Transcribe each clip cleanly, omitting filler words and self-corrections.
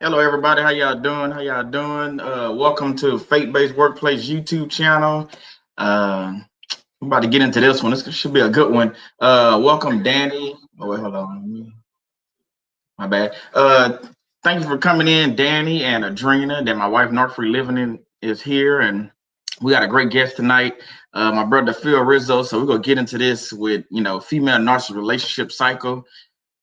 Hello, everybody. How y'all doing? How y'all doing? Welcome to Faith-Based Workplace YouTube channel. I'm about to get into this one. This should be a good one. Welcome, Danny. Oh, wait, hold on. My bad. Thank you for coming in, Danny and Adrena. That my wife, Norfree Living in, is here, and we got a great guest tonight. My brother Phill Rizzo. So we're gonna get into this with female narcissist relationship cycle.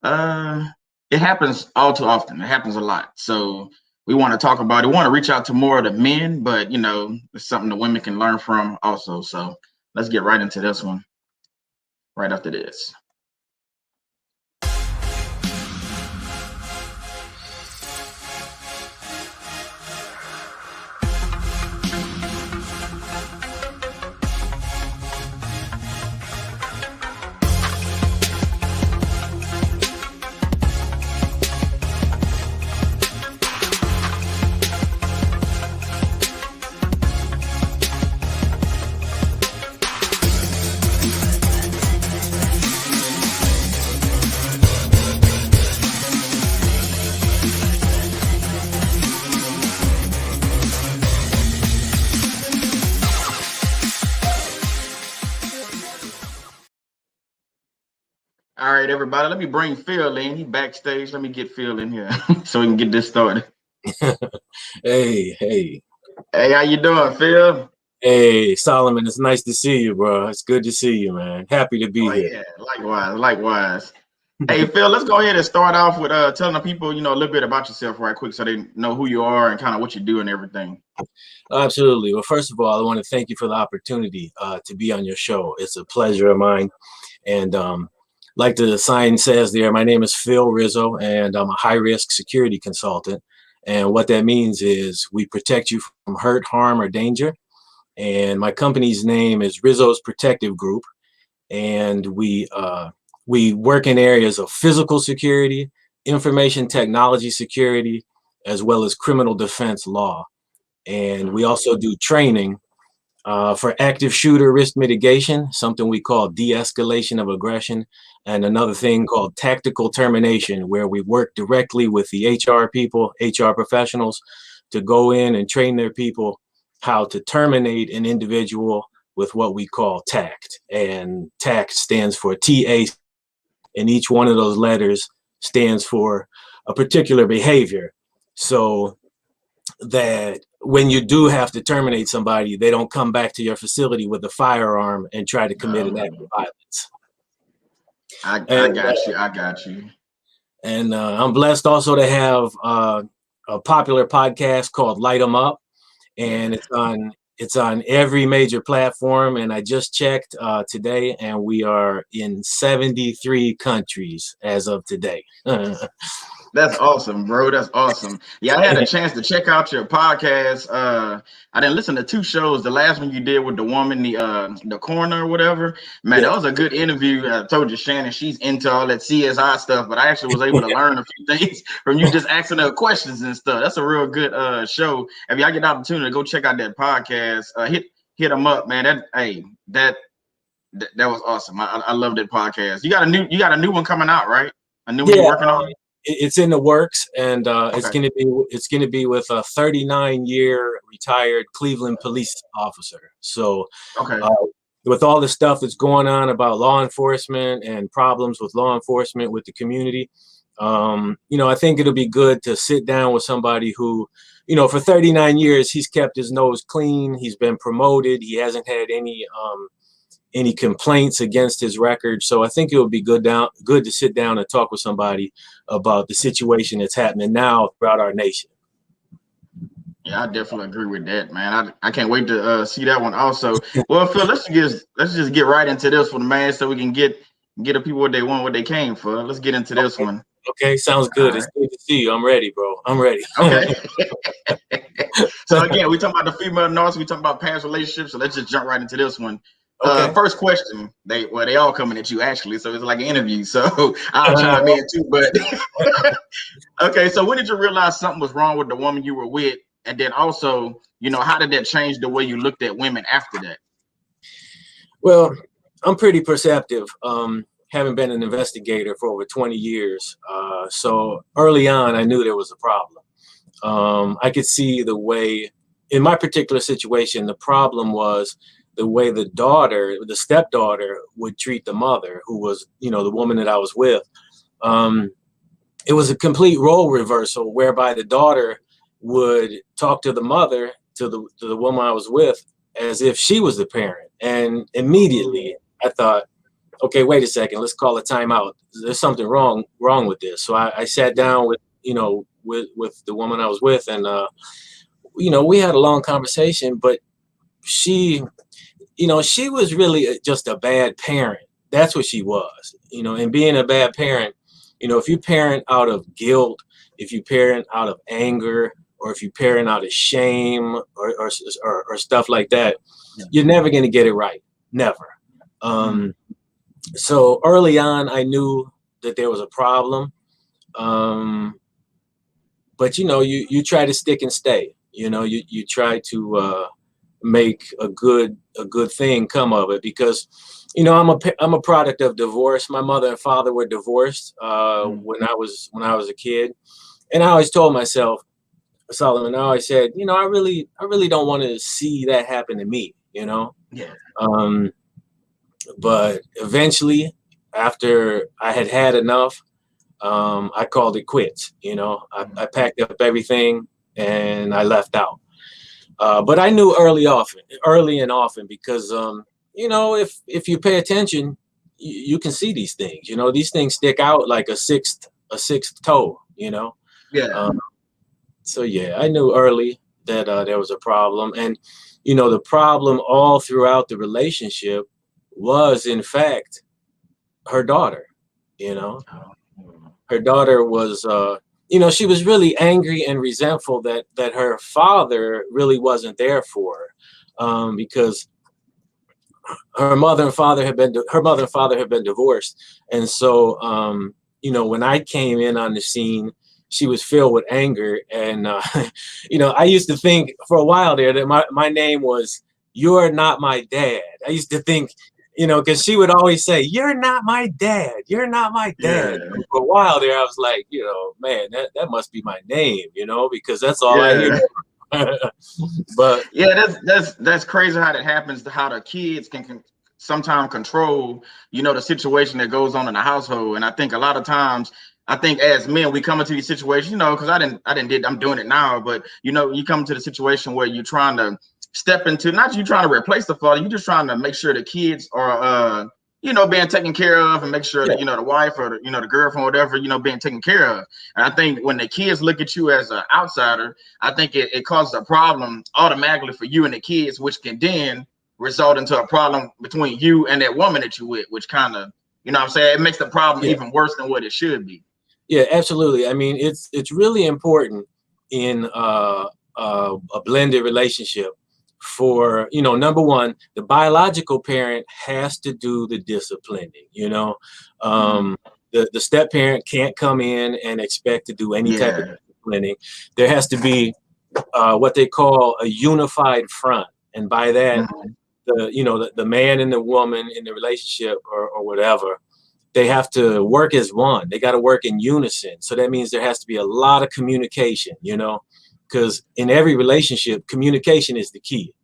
Uh, it happens all too often. It happens a lot. So we want to talk about it. We want to reach out to more of the men, but it's something the women can learn from also. So let's get right into this one right after this. All right, everybody, let me bring Phill in. He backstage. Let me get Phill in here so we can get this started. Hey, how you doing, Phill? Hey, Solomon, it's nice to see you, bro. It's good to see you, man. Happy to be here. Yeah, likewise. Hey, Phill, let's go ahead and start off with telling the people, a little bit about yourself right quick so they know who you are and kind of what you do and everything. Absolutely. Well, first of all, I want to thank you for the opportunity to be on your show. It's a pleasure of mine. And like the sign says there, my name is Phill Rizzo, and I'm a high-risk security consultant. And what that means is we protect you from hurt, harm, or danger. And my company's name is Rizzo's Protective Group. And we work in areas of physical security, information technology security, as well as criminal defense law. And we also do training for active shooter risk mitigation, something we call de-escalation of aggression, and another thing called tactical termination, where we work directly with the HR people, HR professionals, to go in and train their people how to terminate an individual with what we call TACT. And TACT stands for TA, and each one of those letters stands for a particular behavior. So that when you do have to terminate somebody, they don't come back to your facility with a firearm and try to commit an act of violence. I got you. And I'm blessed also to have a popular podcast called Light 'Em Up, and it's on every major platform. And I just checked today, and we are in 73 countries as of today. That's awesome, bro. That's awesome. Yeah, I had a chance to check out your podcast. I didn't listen to two shows. The last one you did with the woman, the coroner or whatever. Man, That was a good interview. I told you, Shannon, she's into all that CSI stuff, but I actually was able to learn a few things from you just asking her questions and stuff. That's a real good show. If y'all get the opportunity to go check out that podcast, hit them up, man. That was awesome. I love that podcast. You got a new one coming out, right? A new one you're working on? It's in the works, and it's going to be with a 39-year retired Cleveland police officer. So with all the stuff that's going on about law enforcement and problems with law enforcement with the community, I think it'll be good to sit down with somebody who, for 39 years, he's kept his nose clean. He's been promoted. He hasn't had any complaints against his record. So I think it would be good to sit down and talk with somebody about the situation that's happening now throughout our nation. Yeah, I definitely agree with that, man. I can't wait to see that one also. Well, Phill, let's just get right into this one, man, so we can get the people what they want, what they came for. Let's get into this one. Okay, sounds good. It's good to see you. I'm ready, bro. I'm ready. Okay. So again, we talking about the female narcissist. We talking about past relationships. So let's just jump right into this one. Okay. First question, they all coming at you actually, so it's like an interview. So I'll chime in too. But okay, so when did you realize something was wrong with the woman you were with, and then also, how did that change the way you looked at women after that? Well, I'm pretty perceptive. Having been an investigator for over 20 years, so early on, I knew there was a problem. I could see the way, in my particular situation, the problem was the way the stepdaughter would treat the mother, who was, the woman that I was with. It was a complete role reversal, whereby the daughter would talk to the mother, to the woman I was with, as if she was the parent. And immediately I thought, okay, wait a second, let's call a timeout. There's something wrong with this. So I sat down with, with the woman I was with, and we had a long conversation, but she was really just a bad parent. That's what she was, and being a bad parent, if you parent out of guilt, if you parent out of anger, or if you parent out of shame or stuff like that, you're never going to get it right. Never. So early on, I knew that there was a problem. But you try to stick and stay. You try to make a good thing come of it, because I'm a product of divorce. My mother and father were divorced when I was a kid, and I always told myself, Solomon, I always said, I really don't want to see that happen to me. But eventually, after I had enough, I called it quits. I packed up everything and I left out. But I knew early and often, because if you pay attention, you can see these things. These things stick out like a sixth toe. So yeah, I knew early that there was a problem, and the problem all throughout the relationship was, in fact, her daughter. Her daughter was, she was really angry and resentful that her father really wasn't there for her, because her mother and father had been divorced, and so when I came in on the scene, she was filled with anger, and I used to think for a while there that my name was "You're Not My Dad." I used to think, because she would always say, "You're not my dad. You're not my dad." Yeah. And for a while there, I was like, man, that must be my name, because that's all I hear. But yeah, that's crazy how that happens. How the kids can sometimes control, the situation that goes on in the household. And I think a lot of times, as men, we come into these situations, because I'm doing it now, but you come into the situation where you're trying to step into, not you trying to replace the father, you're just trying to make sure the kids are being taken care of, and make sure that the wife or the girlfriend, whatever, being taken care of. And I think when the kids look at you as an outsider, I think it causes a problem automatically for you and the kids, which can then result into a problem between you and that woman that you with, which kind of, what I'm saying, it makes the problem even worse than what it should be. Yeah, absolutely. I mean, it's really important in a blended relationship for, number one, the biological parent has to do the disciplining. The step parent can't come in and expect to do any type of disciplining. There has to be what they call a unified front, and by that, the man and the woman in the relationship or whatever, they have to work as one. They got to work in unison. So that means there has to be a lot of communication, because in every relationship, communication is the key.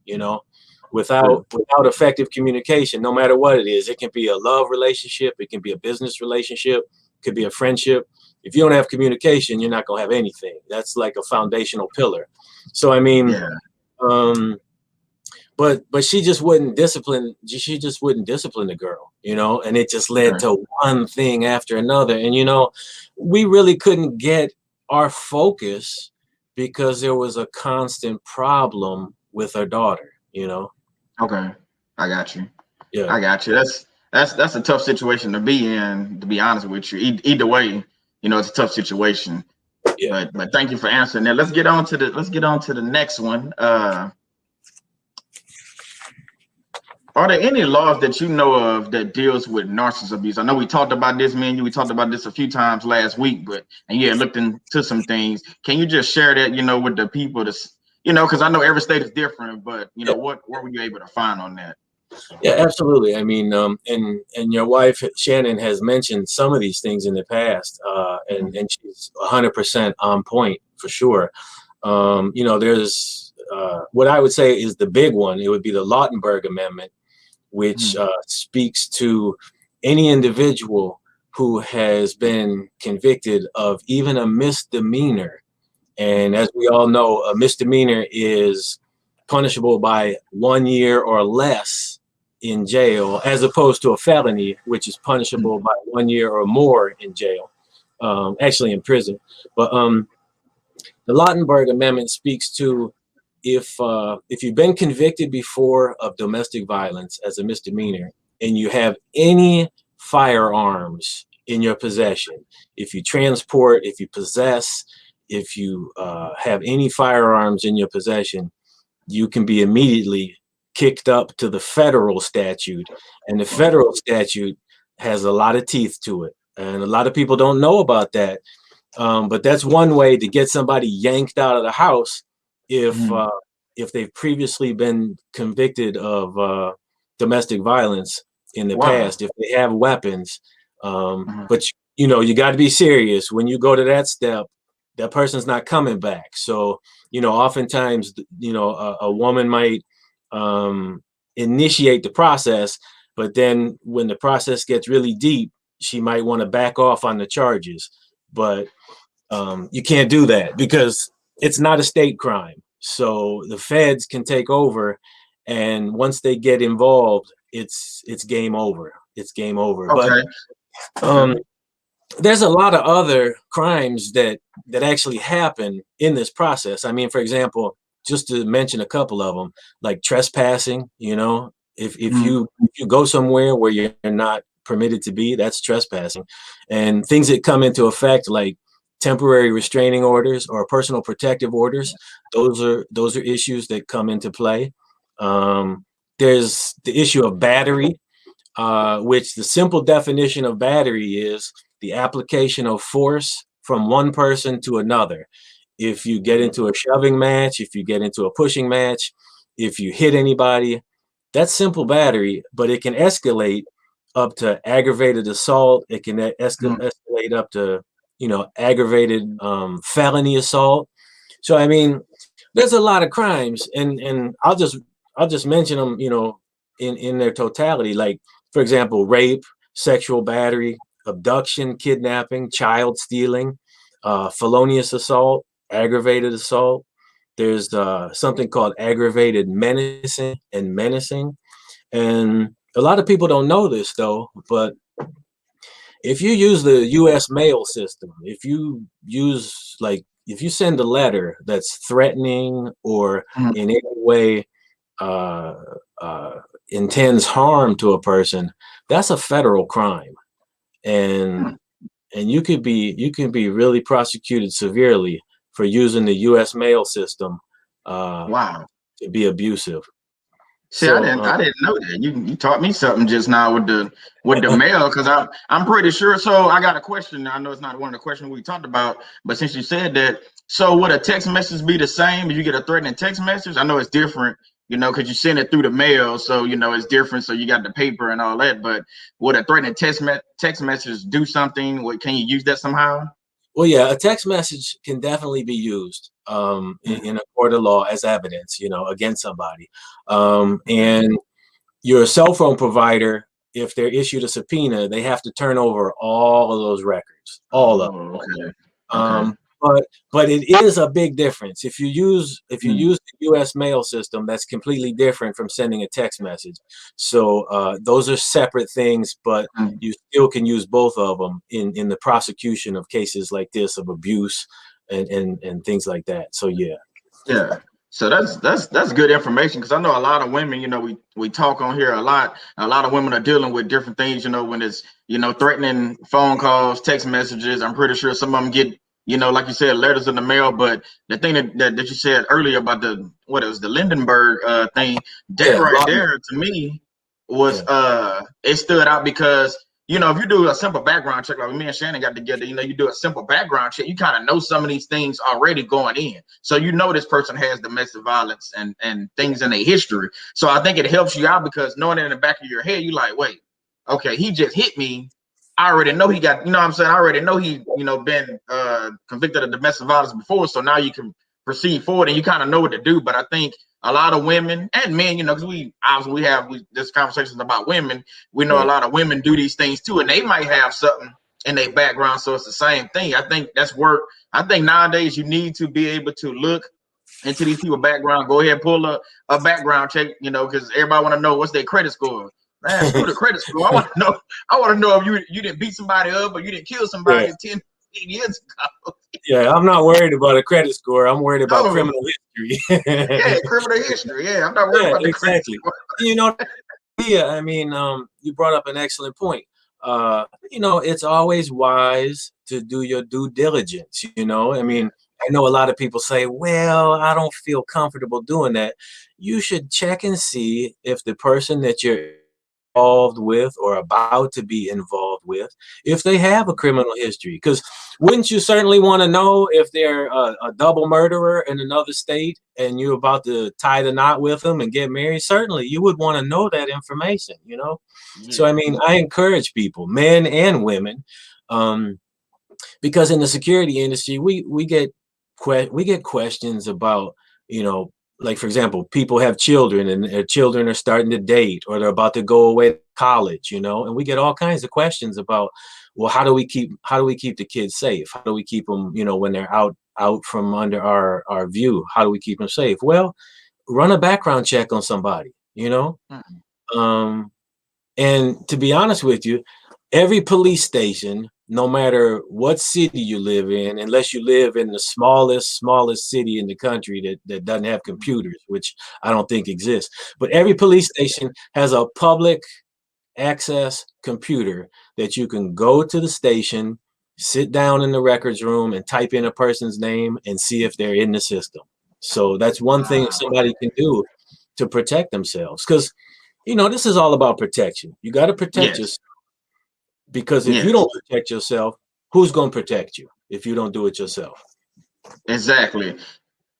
Without effective communication, no matter what it is, it can be a love relationship, it can be a business relationship, it could be a friendship. If you don't have communication, you're not going to have anything. That's like a foundational pillar. So, I mean, but she just wouldn't discipline. She just wouldn't discipline the girl, and it just led to one thing after another. And, we really couldn't get our focus because there was a constant problem with her daughter, Okay, I got you. Yeah, I got you. That's a tough situation to be in, to be honest with you. Either way, it's a tough situation. Yeah. But thank you for answering that. Let's get on to the next one. Are there any laws that you know of that deals with narcissist abuse? I know we talked about this, man. We talked about this a few times last week, and you had looked into some things. Can you just share that, with the people, because I know every state is different, but what were you able to find on that? Yeah, absolutely. I mean, and your wife Shannon has mentioned some of these things in the past, and she's 100% on point for sure. There's what I would say is the big one. It would be the Lautenberg Amendment, which speaks to any individual who has been convicted of even a misdemeanor. And as we all know, a misdemeanor is punishable by 1 year or less in jail, as opposed to a felony, which is punishable by 1 year or more in jail, actually in prison. But the Lautenberg Amendment speaks to if you've been convicted before of domestic violence as a misdemeanor and you have any firearms in your possession, if you transport, if you possess, if you have any firearms in your possession, you can be immediately kicked up to the federal statute. And the federal statute has a lot of teeth to it. And a lot of people don't know about that. But that's one way to get somebody yanked out of the house if they've previously been convicted of domestic violence in the past, if they have weapons. But you got to be serious when you go to that step. That person's not coming back. So oftentimes a woman might initiate the process, but then when the process gets really deep, she might want to back off on the charges. But you can't do that because it's not a state crime. So the feds can take over, and once they get involved, it's game over. It's game over. Okay. But there's a lot of other crimes that actually happen in this process. I mean, for example, just to mention a couple of them, like trespassing. If you go somewhere where you're not permitted to be, that's trespassing. And things that come into effect like temporary restraining orders or personal protective orders, those are issues that come into play. There's the issue of battery, which the simple definition of battery is the application of force from one person to another. If you get into a shoving match, if you get into a pushing match, if you hit anybody, that's simple battery, but it can escalate up to aggravated assault. It can escalate up to aggravated felony assault. So I mean, there's a lot of crimes, and I'll just mention them, in their totality. Like, for example, rape, sexual battery, abduction, kidnapping, child stealing, felonious assault, aggravated assault. There's something called aggravated menacing. And a lot of people don't know this though, but if you use the U.S. mail system, if you send a letter that's threatening or in any way intends harm to a person, that's a federal crime. And you can be really prosecuted severely for using the U.S. mail system to be abusive. See, I didn't know that. You taught me something just now with the mail, because I'm pretty sure. So I got a question. I know it's not one of the questions we talked about, but since you said that, so would a text message be the same if you get a threatening text message? I know it's different, because you send it through the mail, so it's different. So you got the paper and all that. But would a threatening text message do something? Can you use that somehow? Well, yeah, a text message can definitely be used in a court of law as evidence, against somebody. And your cell phone provider, if they're issued a subpoena, they have to turn over all of those records, all of them. Okay. But it is a big difference. If you use the U.S. mail system, that's completely different from sending a text message. So those are separate things, but you still can use both of them in the prosecution of cases like this of abuse and things like that. So yeah. So that's good information, because I know a lot of women, we talk on here a lot. A lot of women are dealing with different things, when it's threatening phone calls, text messages. I'm pretty sure some of them get, like you said, letters in the mail. But the thing that you said earlier about the Lindenberg thing, that there to me was it stood out because if you do a simple background check, like me and Shannon got together, you do a simple background check, you kind of know some of these things already going in. So this person has domestic violence and things in their history. So I think it helps you out, because knowing it in the back of your head, you're like, wait, okay, he just hit me. I already know he got, you know what I'm saying? I already know he, you know, been convicted of domestic violence before. So now you can proceed forward and you kind of know what to do. But I think a lot of women and men, you know, because we obviously this conversations about women. We know a Right. lot of women do these things too, and they might have something in their background. So it's the same thing. I think that's work. I think nowadays you need to be able to look into these people's background. Go ahead and pull a background check, you know, because everybody want to know what's their credit score. Man, screw the credit score. I want to know. I want to know if you didn't beat somebody up or you didn't kill Yeah. somebody 10, 15 years ago. Yeah, I'm not worried about a credit score. I'm worried about No, criminal history. yeah, criminal history. Yeah, I'm not worried Yeah, about the credit exactly. score. You know, yeah, I mean, you brought up an excellent point. You know, it's always wise to do your due diligence, you know. I mean, I know a lot of people say, well, I don't feel comfortable doing that. You should check and see if the person that you're involved with or about to be involved with, if they have a criminal history. Because wouldn't you certainly want to know if they're a double murderer in another state and you're about to tie the knot with them and get married? Certainly, you would want to know that information, you know? So, Yeah, I mean, I encourage people, men and women, um, because in the security industry, we get questions about, you know, like for example, people have children and their children are starting to date or they're about to go away to college, you know, and we get all kinds of questions about, well, how do we keep the kids safe? How do we keep them, you know, when they're out from under our view? How do we keep them safe? Well, run a background check on somebody, you know. mm, Um, and to be honest with you, every police station, no matter what city you live in, unless you live in the smallest city in the country that doesn't have computers, which I don't think exists, but every police station has a public access computer that you can go to the station, sit down in the records room and type in a person's name and see if they're in the system. So that's one thing wow. somebody can do to protect themselves. Because, you know, this is all about protection. You got to protect Yes, yourself because if you yes, don't protect yourself, who's going to protect you if you don't do it yourself? exactly.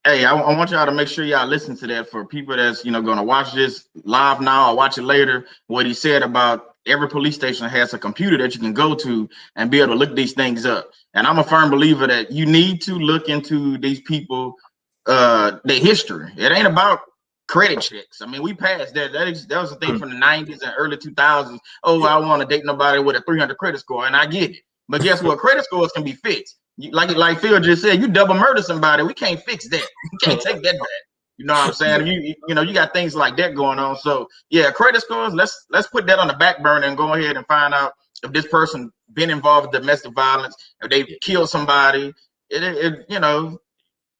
Hey, I want y'all to make sure y'all listen to that for people that's, you know, going to watch this live now or watch it later. What he said about every police station has a computer that you can go to and be able to look these things up. And I'm a firm believer that you need to look into these people, their history. It ain't about credit checks. I mean, we passed that. That was a thing Hmm. from the 90s and early 2000s. Oh, Yeah, I want to date nobody with a 300 credit score, and I get it. But guess what? Credit scores can be fixed. Like Phill just said, you double murder somebody, we can't fix that. We can't take that back. You know what I'm saying? You know, you got things like that going on. So yeah, credit scores. Let's put that on the back burner and go ahead and find out if this person been involved in domestic violence, if they yeah, killed somebody. It you know,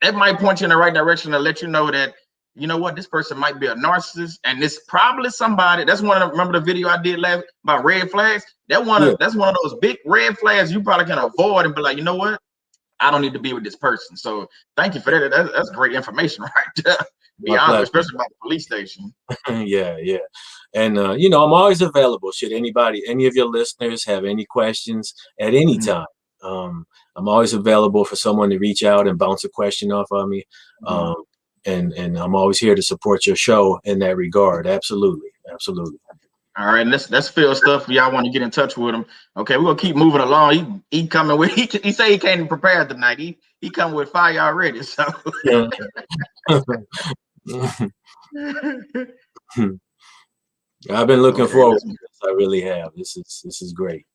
it might point you in the right direction to let you know that, you know what, this person might be a narcissist, and this probably somebody. That's one of remember the video I did last about red flags. yeah. That's one of those big red flags you probably can avoid and be like, you know what, I don't need to be with this person. So thank you for that. That's great information right there. Be My honest, pleasure. especially about the police station. Yeah, yeah. And you know, I'm always available. Should any of your listeners have any questions at any Mhm, time, um, I'm always available for someone to reach out and bounce a question off of me. mhm. Um, and I'm always here to support your show in that regard. Absolutely, absolutely. All right, let's fill stuff. Y'all want to get in touch with him? Okay, we're gonna keep moving along. He coming with he say he came prepared tonight. He coming with fire already. So Yeah. I've been looking okay, forward to this. I really have. This is great.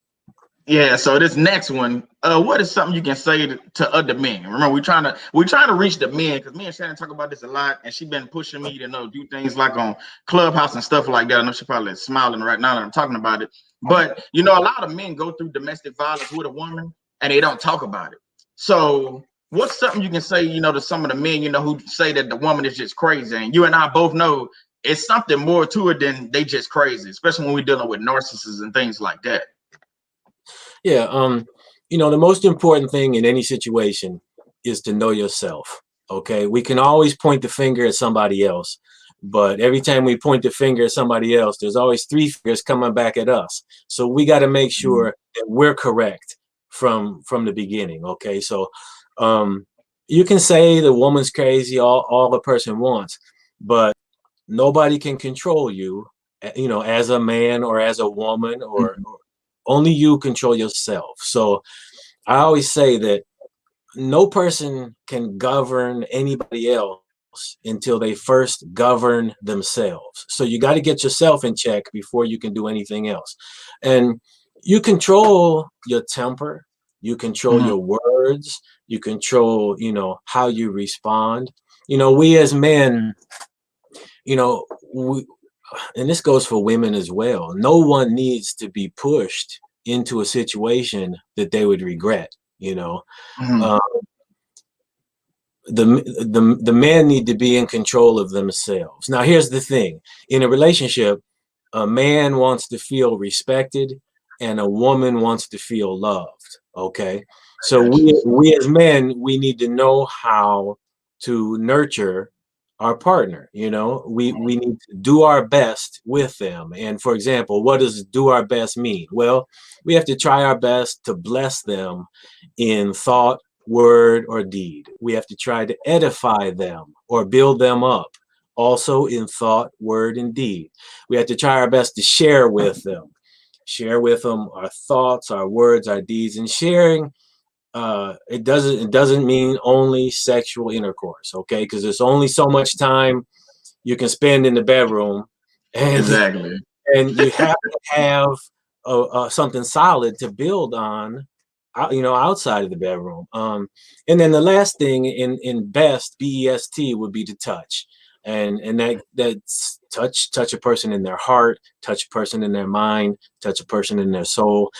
yeah. So this next one, what is something you can say to other men? Remember, we trying to reach the men because me and Shannon talk about this a lot, and she been pushing me to do things like on Clubhouse and stuff like that. I know she probably is smiling right now that I'm talking about it, but you know, a lot of men go through domestic violence with a woman and they don't talk about it. So what's something you can say, to some of the men, who say that the woman is just crazy, and you and I both know it's something more to it than they just crazy, especially when we're dealing with narcissists and things like that. Yeah, you know, the most important thing in any situation is to know yourself. Okay, we can always point the finger at somebody else, but every time we point the finger at somebody else, there's always three fingers coming back at us. So we got to make sure that we're correct from the beginning. Okay, so um, you can say the woman's crazy all the person wants, but nobody can control you, you know, as a man or as a woman or Mhm. Only you control yourself. So I always say that no person can govern anybody else until they first govern themselves. So you got to get yourself in check before you can do anything else. And you control your temper, you control Mhm. your words, you control, how you respond. We as men, you know, we, and this goes for women as well. No one needs to be pushed into a situation that they would regret, you know. Mhm. Uh, the men need to be in control of themselves. Now, here's the thing: in a relationship, a man wants to feel respected, and a woman wants to feel loved. Okay, I so got you. we as men, we need to know how to nurture our partner. We need to do our best with them. And for example, what does do our best mean? Well, we have to try our best to bless them in thought, word, or deed. We have to try to edify them or build them up, also in thought, word, and deed. We have to try our best to share with them our thoughts, our words, our deeds. And sharing, it doesn't mean only sexual intercourse, okay? Because there's only so much time you can spend in the bedroom, and Exactly. and you have to have something solid to build on, outside of the bedroom. And then the last thing in best would be to touch, and that's touch a person in their heart, touch a person in their mind, touch a person in their soul.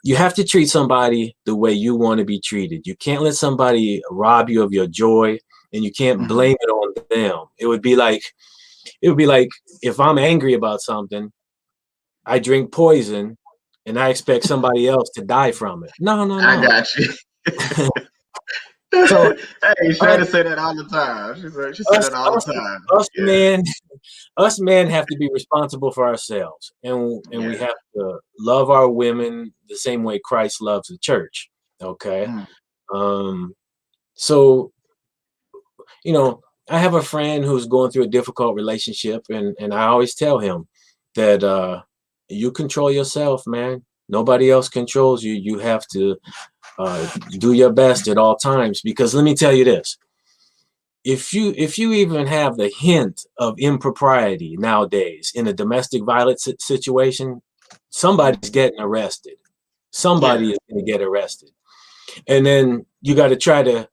You have to treat somebody the way you want to be treated. You can't let somebody rob you of your joy, and you can't Mhm. blame it on them. It would be like if I'm angry about something, I drink poison, and I expect somebody else to die from it. No, no, I no. got you. So Hey, us, Shannon say that all the time. She said us, that all us, the time. us Yeah. men, us men have to be responsible for ourselves, and we Yeah. have to love our women the same way Christ loves the church. Okay. Mhm. Um. So you know, I have a friend who's going through a difficult relationship, and I always tell him that you control yourself, man. Nobody else controls you. You have to do your best at all times, because let me tell you this: if you even have the hint of impropriety nowadays in a domestic violence situation, somebody's getting arrested. Somebody Yeah. is going to get arrested, and then you got to try to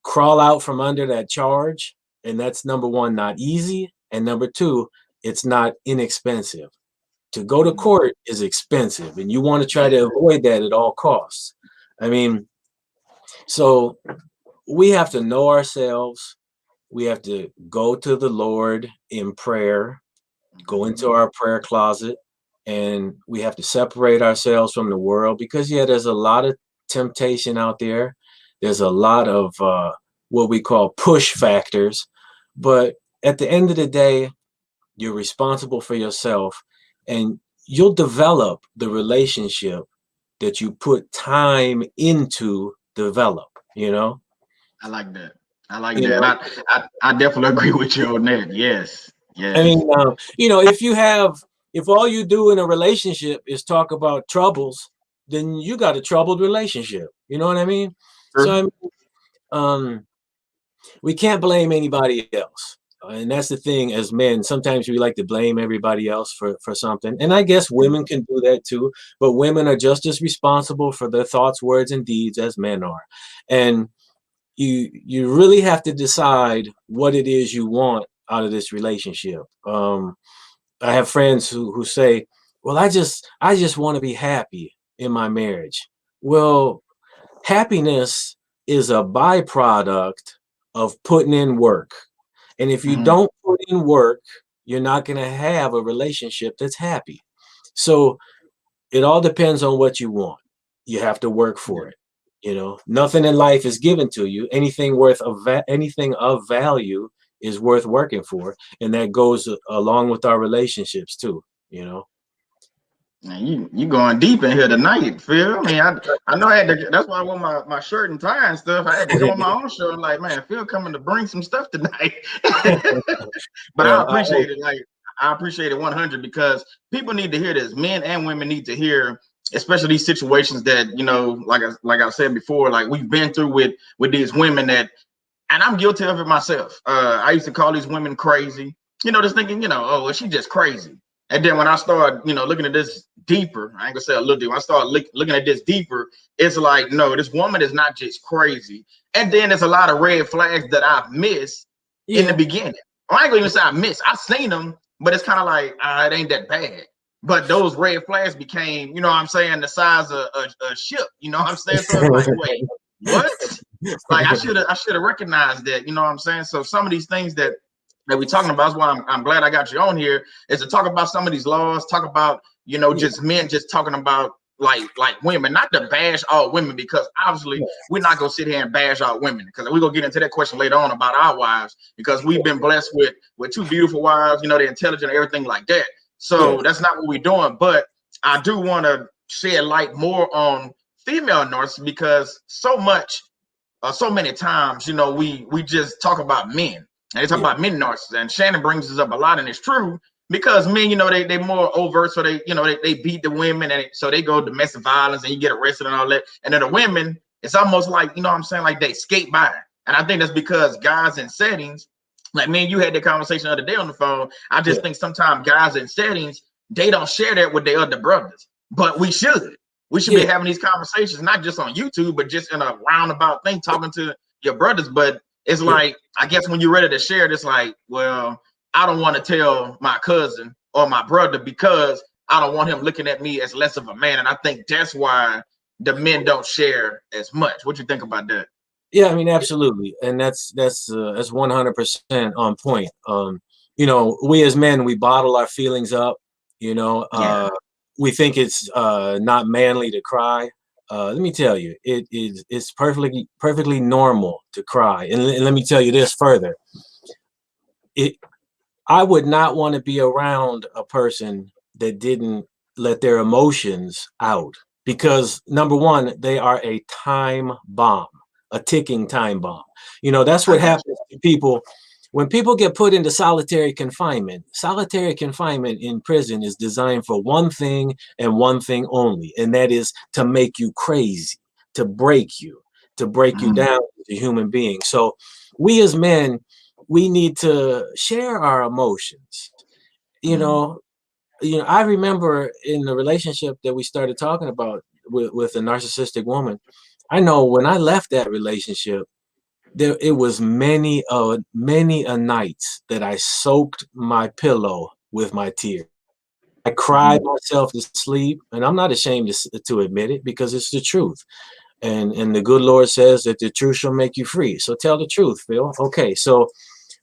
crawl out from under that charge. And that's, number one, not easy, and number two, it's not inexpensive. To go to Mhm. court is expensive, and you want to try Yeah. to avoid that at all costs. I mean, so we have to know ourselves. We have to go to the Lord in prayer, go into Mhm. our prayer closet, and we have to separate ourselves from the world, because yeah, there's a lot of temptation out there. There's a lot of what we call push factors, but at the end of the day, you're responsible for yourself, and you'll develop the relationship that you put time into develop. You know, I like that. I like you that. know. I definitely agree with you on that. Yes. I Yes. mean, if all you do in a relationship is talk about troubles, then you got a troubled relationship. You know what I mean? So True. um, we can't blame anybody else. And that's the thing, as men, sometimes we like to blame everybody else for something. And I guess women can do that too, but women are just as responsible for their thoughts, words, and deeds as men are. And you really have to decide what it is you want out of this relationship. I have friends who say, "Well, I just want to be happy in my marriage." Well, happiness is a byproduct of putting in work. And if you Mhm. don't put in work, you're not going to have a relationship that's happy. So it all depends on what you want. You have to work Yeah. for it. Nothing in life is given to you. Anything of value is worth working for, and that goes along with our relationships too. You know. Man, you going deep in here tonight, Phil. I mean, I know I had to. That's why I wore my shirt and tie and stuff. I had to come on my own show. Like, man, Phil coming to bring some stuff tonight. But I Well, appreciate it. Like, I appreciate it 100, because people need to hear this. Men and women need to hear especially these situations that, you know, like I said before, like we've been through with these women that, and I'm guilty of it myself. I used to call these women crazy, you know, just thinking, you know, oh, well, she just crazy. And then when I start, you know, looking at this deeper, I ain't gonna say a little deeper. I start looking at this deeper. It's like, no, this woman is not just crazy. And then there's a lot of red flags that I've missed in the beginning. I ain't gonna even say I missed. I seen them, but it's kind of like it ain't that bad. But those red flags became, you know what I'm saying, the size of a ship. You know what I'm saying? So it's like, wait, what? Like I should have recognized that. You know what I'm saying? So some of these things that we're talking about is why I'm glad I got you on here, is to talk about some of these laws, talk about, you know, just men just talking about like women, not to bash all women, because obviously we're not gonna sit here and bash all women, because we're gonna get into that question later on about our wives, because we've been blessed with two beautiful wives, you know, they're intelligent, everything like that. So that's not what we're doing. But I do want to shed light more on female narcissists, because so many times, you know, we just talk about men, and they talk about men narcissists, and Shannon brings this up a lot, and it's true, because men, you know, they more overt, so they, you know, they beat the women, and so they go domestic violence, and you get arrested and all that. And then the women, it's almost like, you know what I'm saying, like they skate by. And I think that's because guys in settings, like me and you had that conversation the other day on the phone. I just think sometimes guys in settings, they don't share that with their other brothers, but we should. We should be having these conversations, not just on YouTube, but just in a roundabout thing, talking to your brothers. But it's like, I guess when you're ready to share it, it's like, well, I don't want to tell my cousin or my brother, because I don't want him looking at me as less of a man. And I think that's why the men don't share as much. What you think about that? Yeah, I mean, absolutely, and that's 100% on point. You know, we as men, we bottle our feelings up. You know, we think it's not manly to cry. Let me tell you, it's perfectly normal to cry. And let me tell you this further. I would not want to be around a person that didn't let their emotions out, because number one, they are a time bomb, a ticking time bomb. You know, that's what happens to people when people get put into solitary confinement. Solitary confinement in prison is designed for one thing and one thing only, and that is to make you crazy, to break you down as a human being. So we as men, we need to share our emotions. You know, I remember in the relationship that we started talking about with a narcissistic woman, I know when I left that relationship, it was many a nights that I soaked my pillow with my tears. I cried myself to sleep, and I'm not ashamed to admit it, because it's the truth. And the good Lord says that the truth shall make you free. So tell the truth, Phill. Okay, so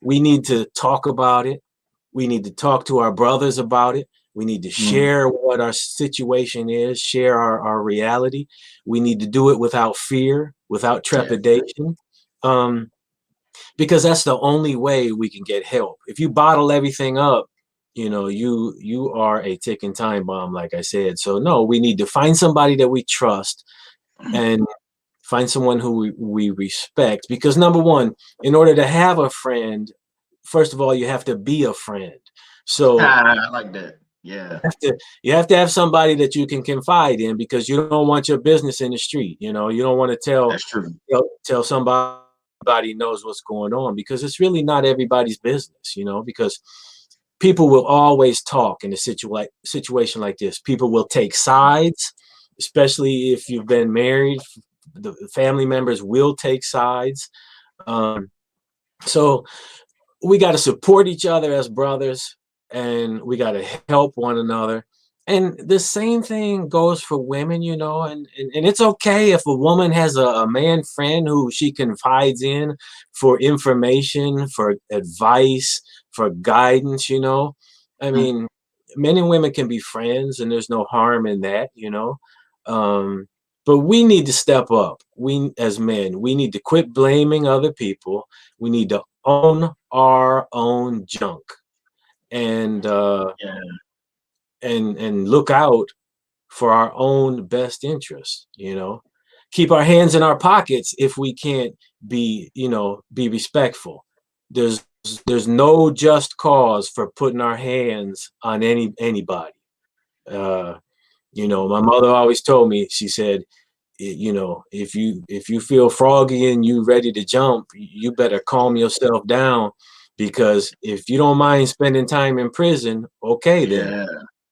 we need to talk about it. We need to talk to our brothers about it. We need to share what our situation is, share our reality. We need to do it without fear, without trepidation, because that's the only way we can get help. If you bottle everything up, you know, you are a ticking time bomb, like I said. So no, we need to find somebody that we trust, and find someone who we respect, because number one, in order to have a friend, first of all, you have to be a friend. So I like that. Yeah. you have to have somebody that you can confide in, because you don't want your business in the street. You know, you don't want to That's true. tell somebody knows what's going on, because it's really not everybody's business, you know, because people will always talk in a situation like this. People will take sides, especially if you've been married. The family members will take sides. So we got to support each other as brothers, and we got to help one another. And the same thing goes for women, you know, and it's okay if a woman has a man friend who she confides in for information, for advice, for guidance, you know. I mean, men and women can be friends, and there's no harm in that, you know. But we need to step up. We, as men, we need to quit blaming other people. We need to own our own junk, and and look out for our own best interest, you know. Keep our hands in our pockets if we can't be, you know, be respectful. There's no just cause for putting our hands on anybody. You know, my mother always told me, she said, you know, if you feel froggy and you ready to jump, you better calm yourself down, because if you don't mind spending time in prison, okay then, Yeah,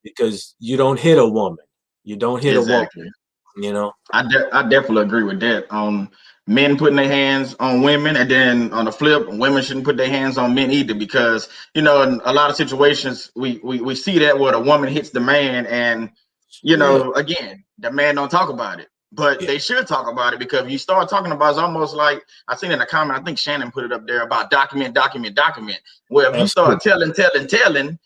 because you don't hit a woman. You don't hit a woman, exactly. you know? I definitely agree with that. Men putting their hands on women, and then on the flip, women shouldn't put their hands on men either, because you know, in a lot of situations we see that where the woman hits the man, and you Yeah. know, again, the man don't talk about it, but Yeah, they should talk about it, because if you start talking about it, it's almost like I seen in a comment, I think Shannon put it up there about document, document, document. Where if you start absolutely. telling,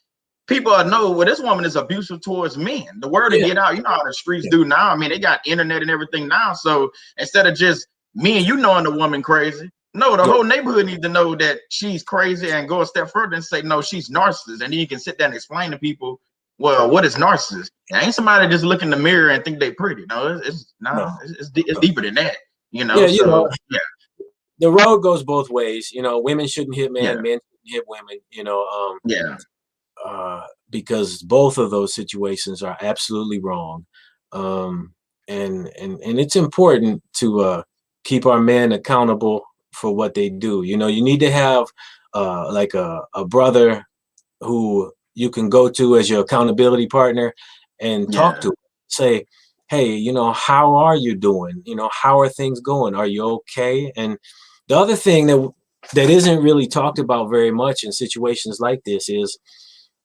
people know, well, this woman is abusive towards men. The word to Yeah. get out. You know how the streets Yeah. do now. I mean, they got internet and everything now. So instead of just me and you knowing the woman crazy, no, the Yeah. whole neighborhood needs to know that she's crazy, and go a step further and say, no, she's narcissist. And then you can sit there and explain to people, well, what is narcissist? It ain't somebody just look in the mirror and think they pretty. No, No. it's No. deeper than that. You know, Yeah, you know, so yeah, the road goes both ways. You know, women shouldn't hit yeah, men, men shouldn't hit women, you know, yeah, because both of those situations are absolutely wrong. Um, and it's important to keep our men accountable for what they do. You know, you need to have like a brother who you can go to as your accountability partner and talk yeah, to. Say, hey, you know, how are you doing? You know, how are things going? Are you okay? And the other thing that isn't really talked about very much in situations like this is,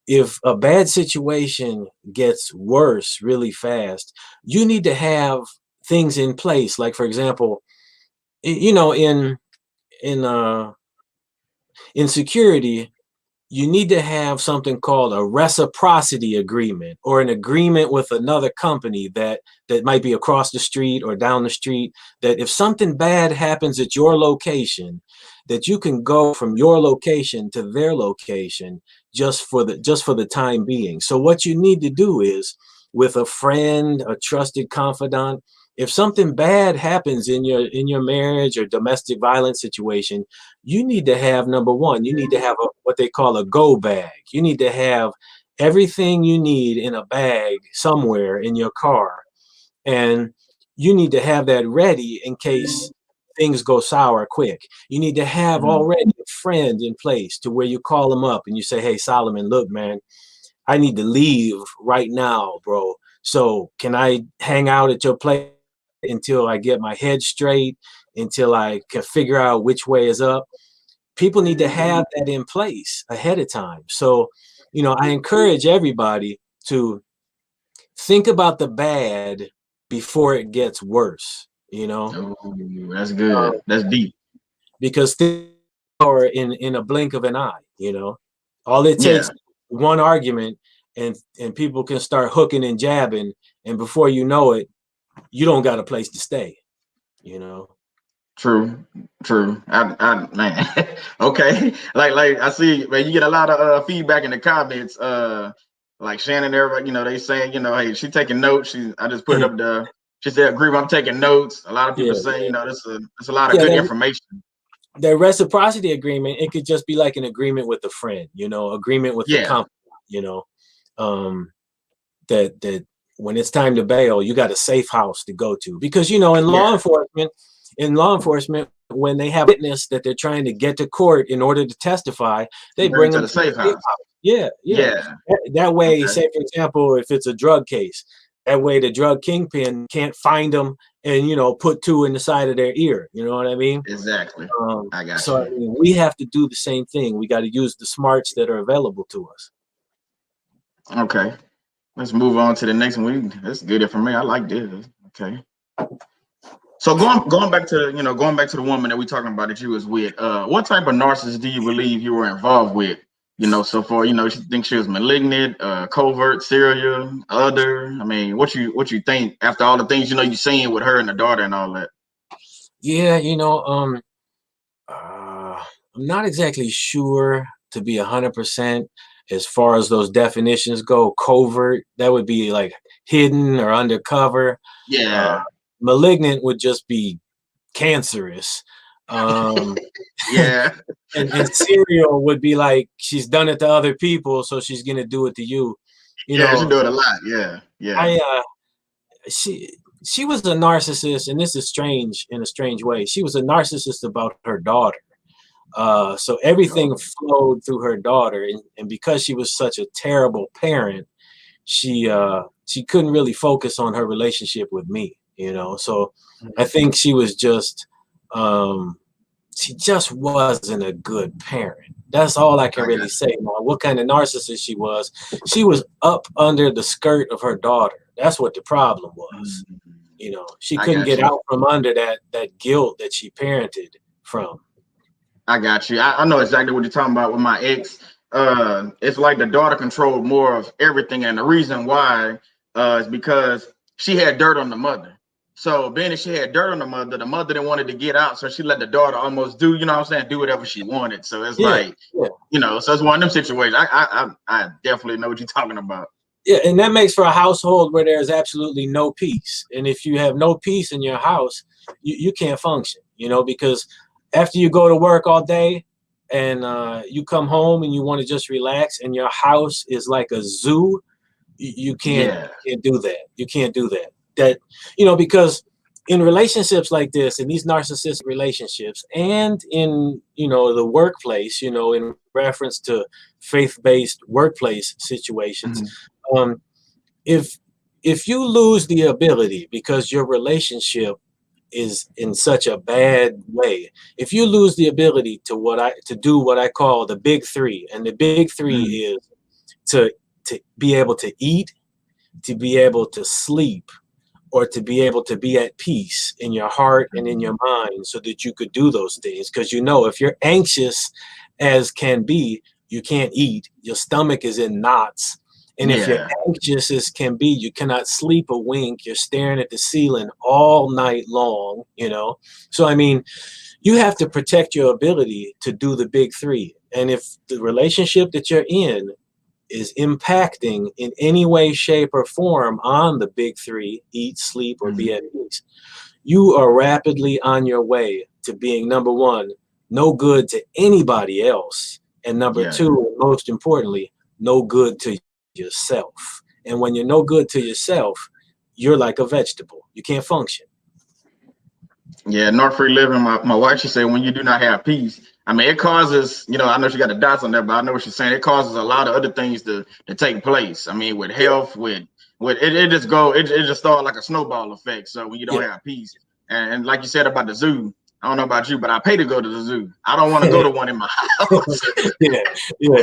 if a bad situation gets worse really fast, you need to have things in place. Like, for example, you know, in uh in security, you need to have something called a reciprocity agreement, or an agreement with another company that might be across the street or down the street, that if something bad happens at your location, that you can go from your location to their location just for the time being. So what you need to do is, with a friend, a trusted confidant, if something bad happens in your marriage or domestic violence situation, you need to have, number one, you need to have what they call a go bag. You need to have everything you need in a bag somewhere in your car, and you need to have that ready in case things go sour quick. You need to have mhm, already a friend in place to where you call them up and you say, hey, Solomon, look, man, I need to leave right now, bro. So can I hang out at your place until I get my head straight, until I can figure out which way is up? People need to have that in place ahead of time. So, you know, I encourage everybody to think about the bad before it gets worse, you know, oh, that's uh, good. That's deep. because things are in a blink of an eye, you know. All it takes Yeah, is one argument, and people can start hooking and jabbing, and before you know it, you don't got a place to stay, you know. true, true. Man, okay. Like I see, man, you get a lot of feedback in the comments. Like Shannon, everybody, you know, they saying, you know, hey, she taking notes. I just put it up there. She said, agree, I'm taking notes. A lot of Yeah, people saying, you know, this a lot of yeah. good information. That reciprocity agreement, it could just be like an agreement with a friend, you know, agreement with the Yeah, company, you know, um, that when it's time to bail, you got a safe house to go to. Because, you know, yeah. in law enforcement, when they have a witness that they're trying to get to court in order to testify, they Bring bring it to them the to the safe safe house. house. Yeah, yeah. Yeah. That way, Okay. say for example, if it's a drug case, that way the drug kingpin can't find them and, you know, put two in the side of their ear. You know what I mean? Exactly. I got So I you. mean, we have to do the same thing. We got to use the smarts that are available to us. Okay. Let's move on to the next one. That's good information. I like this. Okay. So going back to, you know, going back to the woman that we're talking about that you was with, what type of narcissist do you believe you were involved with? You know, so far, you know, she thinks she was malignant, covert, serial, other. I mean, what you think after all the things, you know, you seen with her and the daughter and all that? Yeah, you know, I'm not exactly sure to be 100% as far as those definitions go. Covert, that would be like hidden or undercover. Uh, Yeah. Malignant would just be cancerous. Um, Yeah. and serial would be like she's done it to other people, so she's gonna do it to you. You Yeah, she know, do it a lot. Yeah. I Yeah. she was a narcissist, and this is strange in a strange way. She was a narcissist about her daughter. So everything flowed through her daughter, and because she was such a terrible parent, she couldn't really focus on her relationship with me, you know. So I think she was just she just wasn't a good parent. That's all I can really say. Now, what kind of narcissist she was up under the skirt of her daughter. That's what the problem was. You know, she couldn't get out from under that guilt that she parented from. I got you. I know exactly what you're talking about with my ex. It's like the daughter controlled more of everything, and the reason why is because she had dirt on the mother. So being that she had dirt on the mother didn't want it to get out, so she let the daughter almost do, you know what I'm saying, do whatever she wanted. So it's you know, so it's one of them situations. I definitely know what you're talking about. Yeah, and that makes for a household where there's absolutely no peace. And if you have no peace in your house, you can't function, you know, because after you go to work all day and you come home and you want to just relax and your house is like a zoo, you can't do that. You can't do that. That, you know, because in relationships like this, in these narcissistic relationships and in, you know, the workplace, you know, in reference to faith-based workplace situations, if you lose the ability because your relationship is in such a bad way, if you lose the ability to do what I call the big three, and the big three is to be able to eat, to be able to sleep, or to be able to be at peace in your heart and in your mind, so that you could do those things. Because, you know, if you're anxious as can be, you can't eat, your stomach is in knots. And if you're anxious as can be, you cannot sleep a wink. You're staring at the ceiling all night long, you know? So, I mean, you have to protect your ability to do the big three. And if the relationship that you're in is impacting in any way, shape, or form on the big three, eat, sleep, or be at peace, you are rapidly on your way to being, number one, no good to anybody else. And number two, and most importantly, no good to yourself. And when you're no good to yourself, you're like a vegetable. You can't function. Yeah, North Free Living, my wife, she said, when you do not have peace, I mean, it causes, you know, I know she got the dots on there, but I know what she's saying. It causes a lot of other things to take place. I mean, with health, with it just start like a snowball effect. So when you don't have peace, and like you said about the zoo, I don't know about you, but I pay to go to the zoo. I don't want to go to one in my house.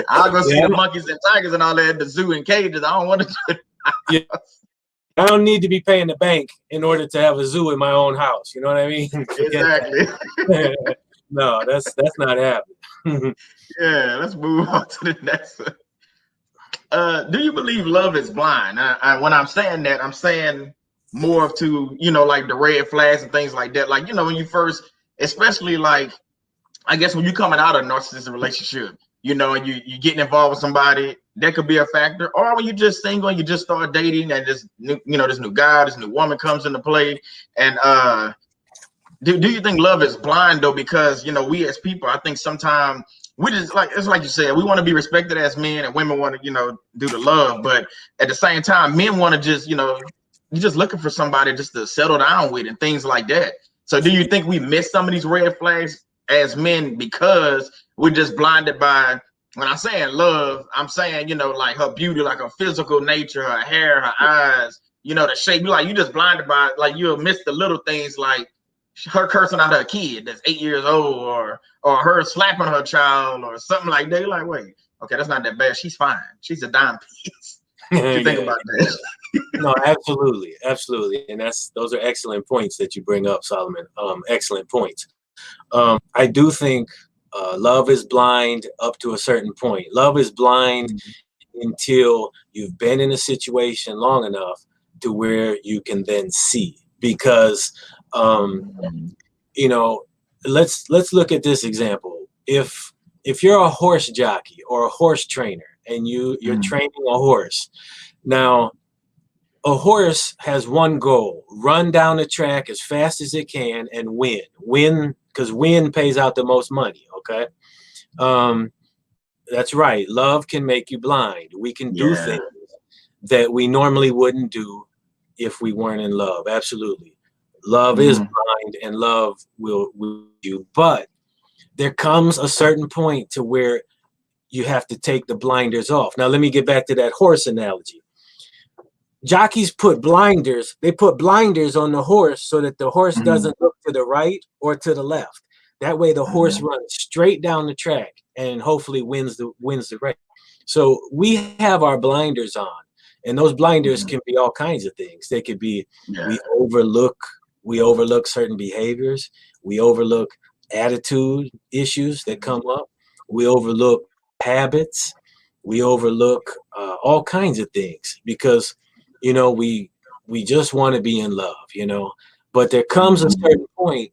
I'll go see the monkeys and tigers and all that at the zoo in cages. I don't want to do it. I don't need to be paying the bank in order to have a zoo in my own house. You know what I mean? Exactly. No, that's not happening. Yeah, let's move on to the next one. Do you believe love is blind? When I'm saying that, I'm saying more to, you know, like the red flags and things like that. Like, you know, when you first, especially like, I guess when you're coming out of a narcissistic relationship, you know, and you getting involved with somebody, that could be a factor. Or when you're just single and you just start dating and this new, you know, this new guy, this new woman comes into play. And do you think love is blind though? Because, you know, we as people, I think sometimes we just like, it's like you said, we want to be respected as men, and women want to, you know, do the love. But at the same time, men want to just, you know, you're just looking for somebody just to settle down with and things like that. So do you think we miss some of these red flags as men because we're just blinded by, when I'm saying love, I'm saying, you know, like her beauty, like her physical nature, her hair, her eyes, you know, the shape. You just blinded by, like, you'll miss the little things, like her cursing out her kid that's 8 years old, or her slapping her child or something like that. You're like, wait, okay, that's not that bad. She's fine. She's a dime piece. What you think about that? No, absolutely, absolutely, and those are excellent points that you bring up, Solomon. Excellent points. I do think love is blind up to a certain point. Love is blind until you've been in a situation long enough to where you can then see. Because you know, let's look at this example. If you're a horse jockey or a horse trainer and you're training a horse, now a horse has one goal: run down the track as fast as it can and win, because win pays out the most money. Okay, that's right. Love can make you blind. We can do things that we normally wouldn't do if we weren't in love. Absolutely. Love is blind, and love will you. But there comes a certain point to where you have to take the blinders off. Now, let me get back to that horse analogy. Jockeys put blinders. They put blinders on the horse so that the horse doesn't look to the right or to the left. That way, the horse runs straight down the track and hopefully wins the race. So we have our blinders on, and those blinders can be all kinds of things. They could be we overlook certain behaviors. We overlook attitude issues that come up. We overlook habits. We overlook all kinds of things because, you know, we just want to be in love, you know. But there comes a certain point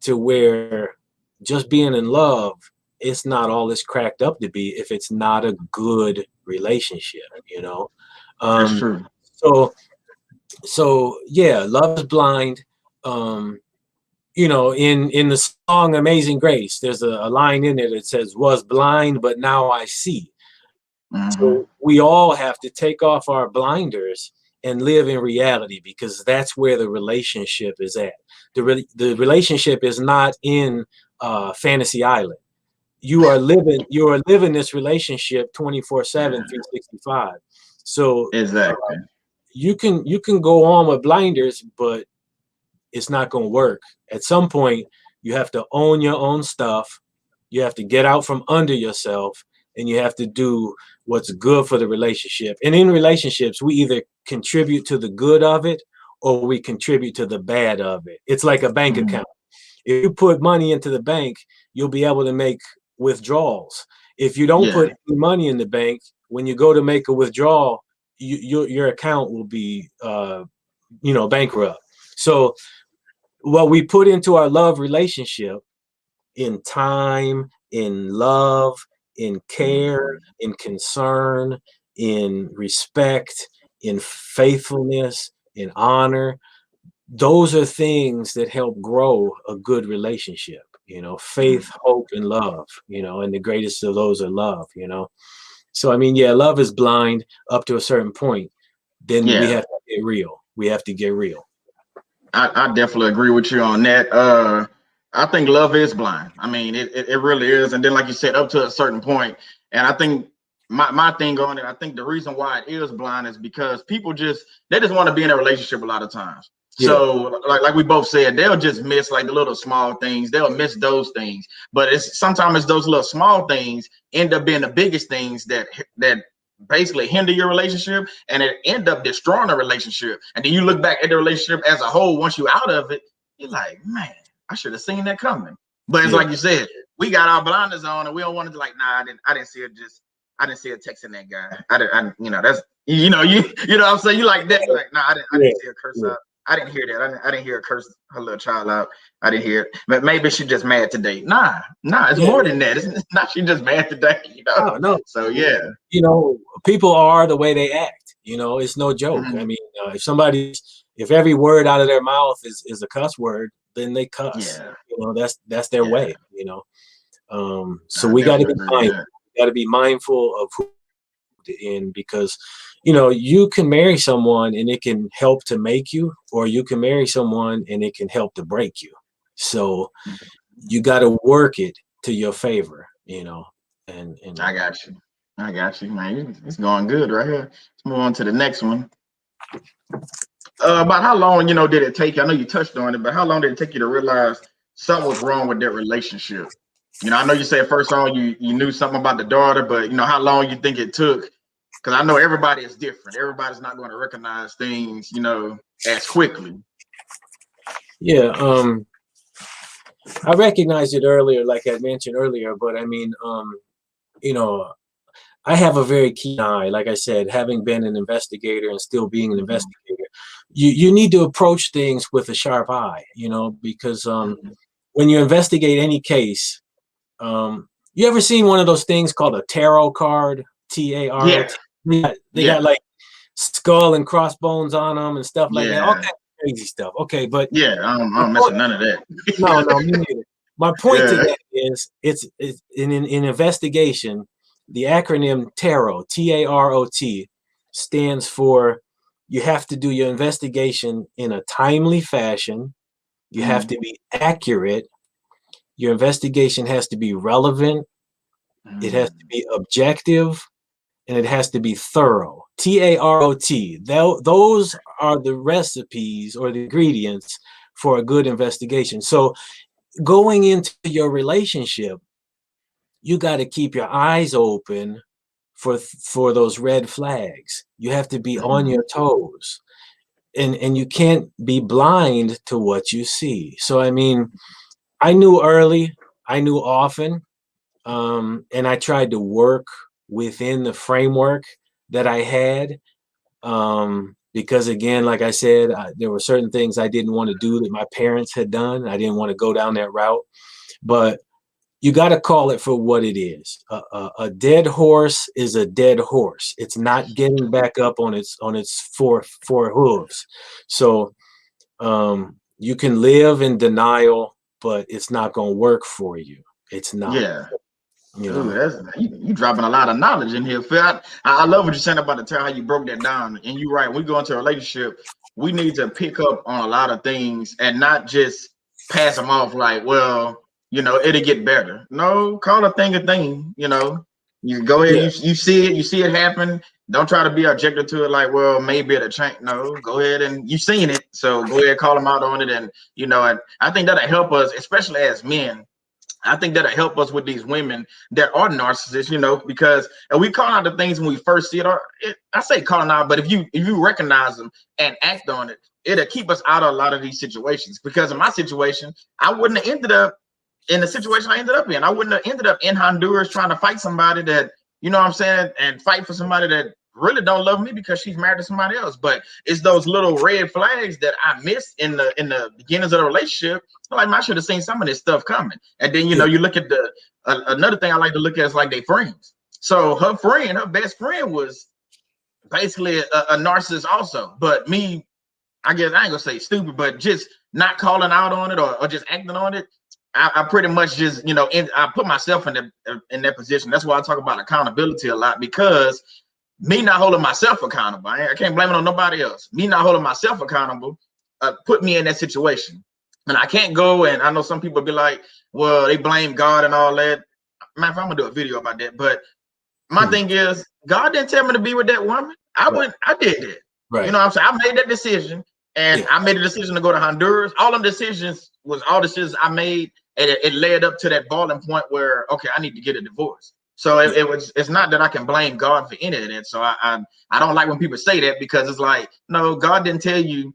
to where just being in love, it's not all it's cracked up to be if it's not a good relationship, you know. That's true. So yeah, love is blind. You know, in the song Amazing Grace, there's a line in there that says, was blind, but now I see. So we all have to take off our blinders and live in reality, because that's where the relationship is at. The relationship is not in Fantasy Island. You are living this relationship 24/7, 365. So exactly. You can go on with blinders, but it's not going to work. At some point, you have to own your own stuff. You have to get out from under yourself, and you have to do what's good for the relationship. And in relationships, we either contribute to the good of it or we contribute to the bad of it. It's like a bank account. If you put money into the bank, you'll be able to make withdrawals. If you don't put any money in the bank, when you go to make a withdrawal, your account will be bankrupt. So what we put into our love relationship, in time, in love, in care, in concern, in respect, in faithfulness, in honor, those are things that help grow a good relationship. You know, faith, hope, and love, you know, and the greatest of those are love, you know. So, I mean, yeah, love is blind up to a certain point. Then we have to get real. We have to get real. I definitely agree with you on that. I think love is blind. I mean, it really is. And then, like you said, up to a certain point. And I think my thing on it, I think the reason why it is blind is because people they just want to be in a relationship a lot of times. So like we both said, they'll just miss like the little small things. They'll miss those things. But sometimes those little small things end up being the biggest things that basically hinder your relationship, and it end up destroying a relationship. And then you look back at the relationship as a whole, once you out of it, you're like, man, I should have seen that coming. But it's like you said, we got our blinders on and we don't want to like, nah, I didn't see it. I didn't see her texting that guy. That's you know what I'm saying? You like that, like, nah, I didn't see her curse out. I didn't hear that. I didn't hear her curse her little child out. I didn't hear it. But maybe she's just mad today. Nah, it's more than that. It's not she just mad today, you know. No. So yeah. You know, people are the way they act. You know, it's no joke. I mean, if every word out of their mouth is a cuss word, then they cuss. Yeah. You know, that's their way, you know. So we got to be mindful. We got to be mindful of who in, because you know, you can marry someone and it can help to make you, or you can marry someone and it can help to break you. So you got to work it to your favor, you know. And I got you, man. It's going good right here. Let's move on to the next one. About how long, did it take you? I know you touched on it, but how long did it take you to realize something was wrong with that relationship? I know you said first on you knew something about the daughter, but how long you think it took? Because I know everybody is different. Everybody's not going to recognize things, as quickly. Yeah, I recognized it earlier, like I mentioned earlier, but I mean, I have a very keen eye. Like I said, having been an investigator and still being an investigator, you need to approach things with a sharp eye, because when you investigate any case, you ever seen one of those things called a tarot card? TAROT? Yeah. They got like skull and crossbones on them and stuff like that. All kinds of crazy stuff. Okay, but I don't mess with none of that. No, me neither. My point to that is, it's in investigation. The acronym TAROT, TAROT, stands for you have to do your investigation in a timely fashion. You have to be accurate. Your investigation has to be relevant. It has to be objective, and it has to be thorough. TAROT. Those are the recipes or the ingredients for a good investigation. So going into your relationship, you got to keep your eyes open for those red flags. You have to be on your toes. And you can't be blind to what you see. So I mean, I knew early, I knew often, and I tried to work within the framework that I had, because again, like I said, there were certain things I didn't want to do that my parents had done. I didn't want to go down that route, but you got to call it for what it is. A dead horse is a dead horse. It's not getting back up on its four hooves. So you can live in denial, but it's not going to work for you. It's not. Yeah. You know? Ooh, you dropping a lot of knowledge in here, Phil. I love what you're saying about the time, how you broke that down. And you're right. When we go into a relationship, we need to pick up on a lot of things and not just pass them off like, well, you know, it'll get better. No, call a thing. You know, you go ahead, you see it happen. Don't try to be objective to it like, well, maybe it'll change. No, go ahead, and you've seen it. So go ahead, call them out on it. And, you know, and I think that'll help us, especially as men. I think that'll help us with these women that are narcissists, you know, because and we call out the things when we first see it. Or I say calling out, but if you recognize them and act on it, it'll keep us out of a lot of these situations. Because in my situation, I wouldn't have ended up in the situation I ended up in. I wouldn't have ended up in Honduras trying to fight somebody that, you know what I'm saying, and fight for somebody that really don't love me because she's married to somebody else. But it's those little red flags that I missed in the beginnings of the relationship. Like, I should have seen some of this stuff coming. And then, you know, you look at the another thing I like to look at is like their friends. So her best friend was basically a narcissist also. But me, I guess I ain't gonna say stupid, but just not calling out on it or just acting on it. I pretty much just, you know, I put myself in that position. That's why I talk about accountability a lot, because me not holding myself accountable, I can't blame it on nobody else. Me not holding myself accountable put me in that situation. And I can't go, and I know some people be like, well, they blame God and all that. Man, if I'm gonna do a video about that, but my thing is, God didn't tell me to be with that woman. I did that. Right. You know what I'm saying? I made that decision, and I made a decision to go to Honduras. All them decisions was all decisions I made, and it led up to that boiling point where, okay, I need to get a divorce. So it's not that I can blame God for any of that. So I don't like when people say that, because it's like, no, God didn't tell you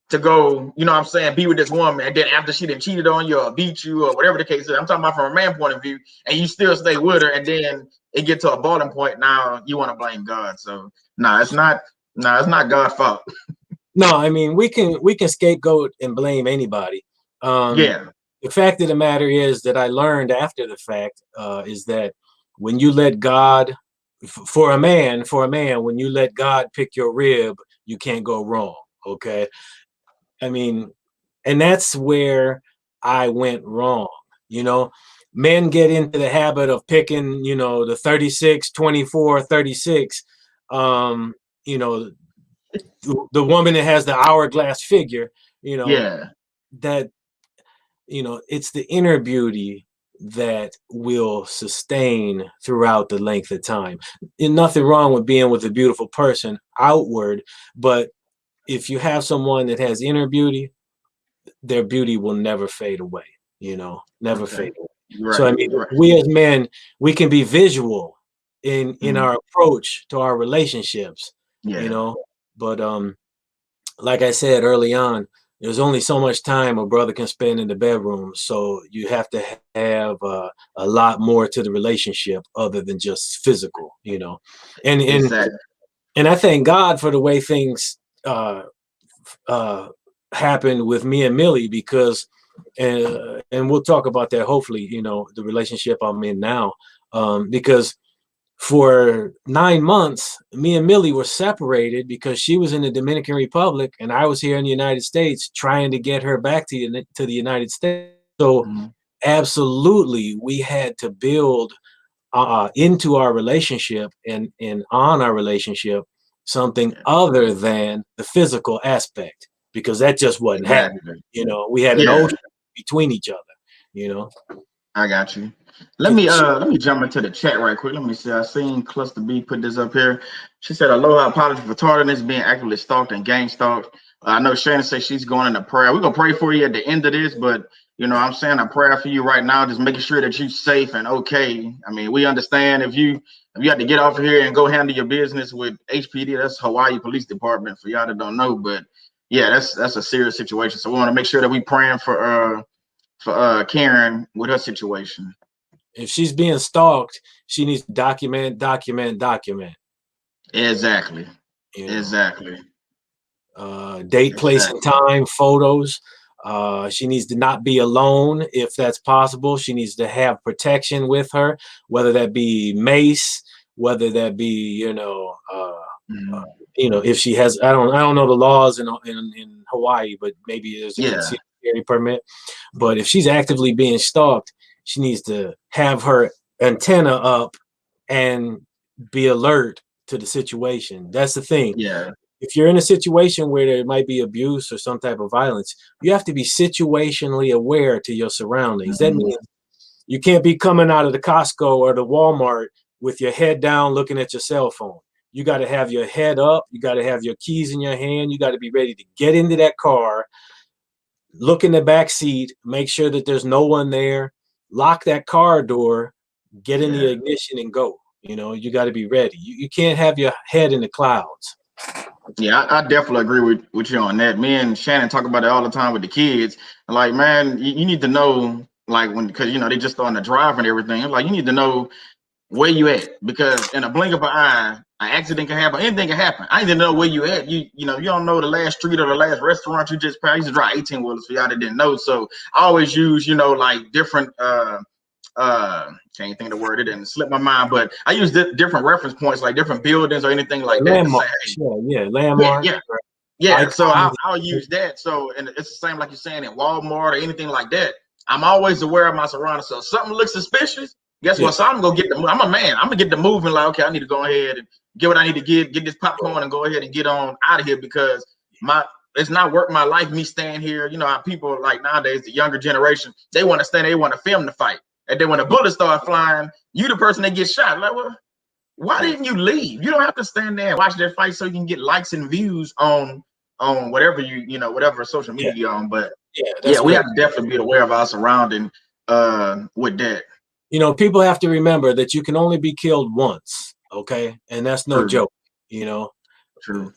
to go, you know what I'm saying, be with this woman, and then after she done cheated on you or beat you or whatever the case is. I'm talking about from a man point of view, and you still stay with her, and then it get to a boiling point. Now you want to blame God. So it's not God's fault. No, I mean, we can scapegoat and blame anybody. The fact of the matter is that I learned after the fact is that when you let God, for a man, when you let God pick your rib, you can't go wrong. Okay. I mean, and that's where I went wrong. You know, men get into the habit of picking, you know, the 36, 24, 36, you know, the woman that has the hourglass figure, you know, that, you know, it's the inner beauty that will sustain throughout the length of time. And nothing wrong with being with a beautiful person outward, but if you have someone that has inner beauty, their beauty will never fade away, you know, never fade away. Right. So I mean, we as men, we can be visual in our approach to our relationships, you know, but like I said early on, there's only so much time a brother can spend in the bedroom. So you have to have a lot more to the relationship other than just physical, you know. And I thank God for the way things happened with me and Millie, because and we'll talk about that hopefully, you know, the relationship I'm in now, because for 9 months me and Millie were separated because she was in the Dominican Republic and I was here in the United States trying to get her back to the United States. So absolutely we had to build into our relationship and on our relationship something other than the physical aspect, because that just wasn't happening. Exactly. You know, we had an Yeah, ocean between each other, you know. I got you. Let me jump into the chat right quick. Let me see. I seen Cluster B put this up here. She said, "Aloha, apology for tardiness, being actively stalked and gang stalked." I know Shannon says she's going into prayer. We're gonna pray for you at the end of this, but I'm saying a prayer for you right now, just making sure that you're safe and okay. I mean, we understand if you have to get off of here and go handle your business with HPD, that's Hawaii Police Department for y'all that don't know, but yeah, that's a serious situation. So we want to make sure that we praying for Karen with her situation. If she's being stalked, she needs to document. Exactly. You know, Exactly. date, place, and time, photos. She needs to not be alone if that's possible. She needs to have protection with her, whether that be mace, whether that be if she has. I don't know the laws in Hawaii, but maybe there's a concealed carry permit. But if she's actively being stalked, she needs to have her antenna up and be alert to the situation. That's the thing. Yeah. If you're in a situation where there might be abuse or some type of violence, you have to be situationally aware to your surroundings. That means you can't be coming out of the Costco or the Walmart with your head down looking at your cell phone. You got to have your head up. You got to have your keys in your hand. You got to be ready to get into that car, look in the back seat, make sure that there's no one there, lock that car door, get in the ignition and go. You got to be ready. You can't have your head in the clouds. Yeah, I definitely agree with you on that. Me and Shannon talk about it all the time with the kids. Like, man, you need to know, like, because they just starting to drive and everything. Like, you need to know where you at, because in a blink of an eye, an accident can happen. Anything can happen. I need to know where you at. You don't know the last street or the last restaurant you just passed. I used to drive 18 wheelers for y'all that didn't know. So I always use like different can't think of the word, it didn't slip my mind, but I use different reference points, like different buildings or anything like that. Landmarks. Landmark. Yeah. So I'll use that. So, and it's the same like you're saying in Walmart or anything like that. I'm always aware of my surroundings. So if something looks suspicious, guess what? So I'm gonna get I'm a man. I'm gonna get the moving. Like, okay, I need to go ahead and get what I need to get this popcorn and go ahead and get on out of here, because it's not worth my life me staying here. How people like nowadays, the younger generation, they want to stand there, they want to film the fight. And then when the bullets start flying, you the person that gets shot. Like, well, why didn't you leave? You don't have to stand there and watch that fight so you can get likes and views on whatever whatever social media you're on. But we have to definitely be aware of our surrounding with that. People have to remember that you can only be killed once, okay? And that's no joke, True.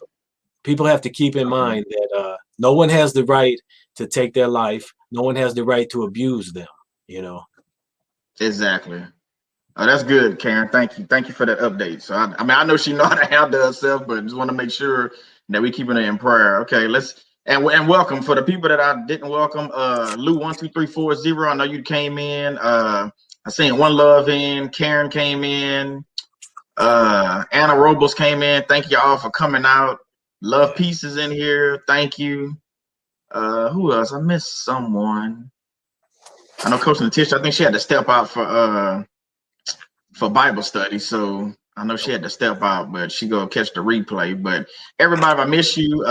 People have to keep in mind that no one has the right to take their life. No one has the right to abuse them, Exactly. Oh, that's good, Karen. Thank you for that update. So I know she know how to handle herself, but just want to make sure that we keeping her in prayer. Okay, and welcome for the people that I didn't welcome. Lou 12340. I know you came in. I seen One Love in. Karen came in. Anna Robles came in. Thank you all for coming out. Love Pieces in here. Thank you. Who else? I missed someone. I know Coach Letitia, I think she had to step out for Bible study, so I know she had to step out, but she go catch the replay. But everybody, I miss you.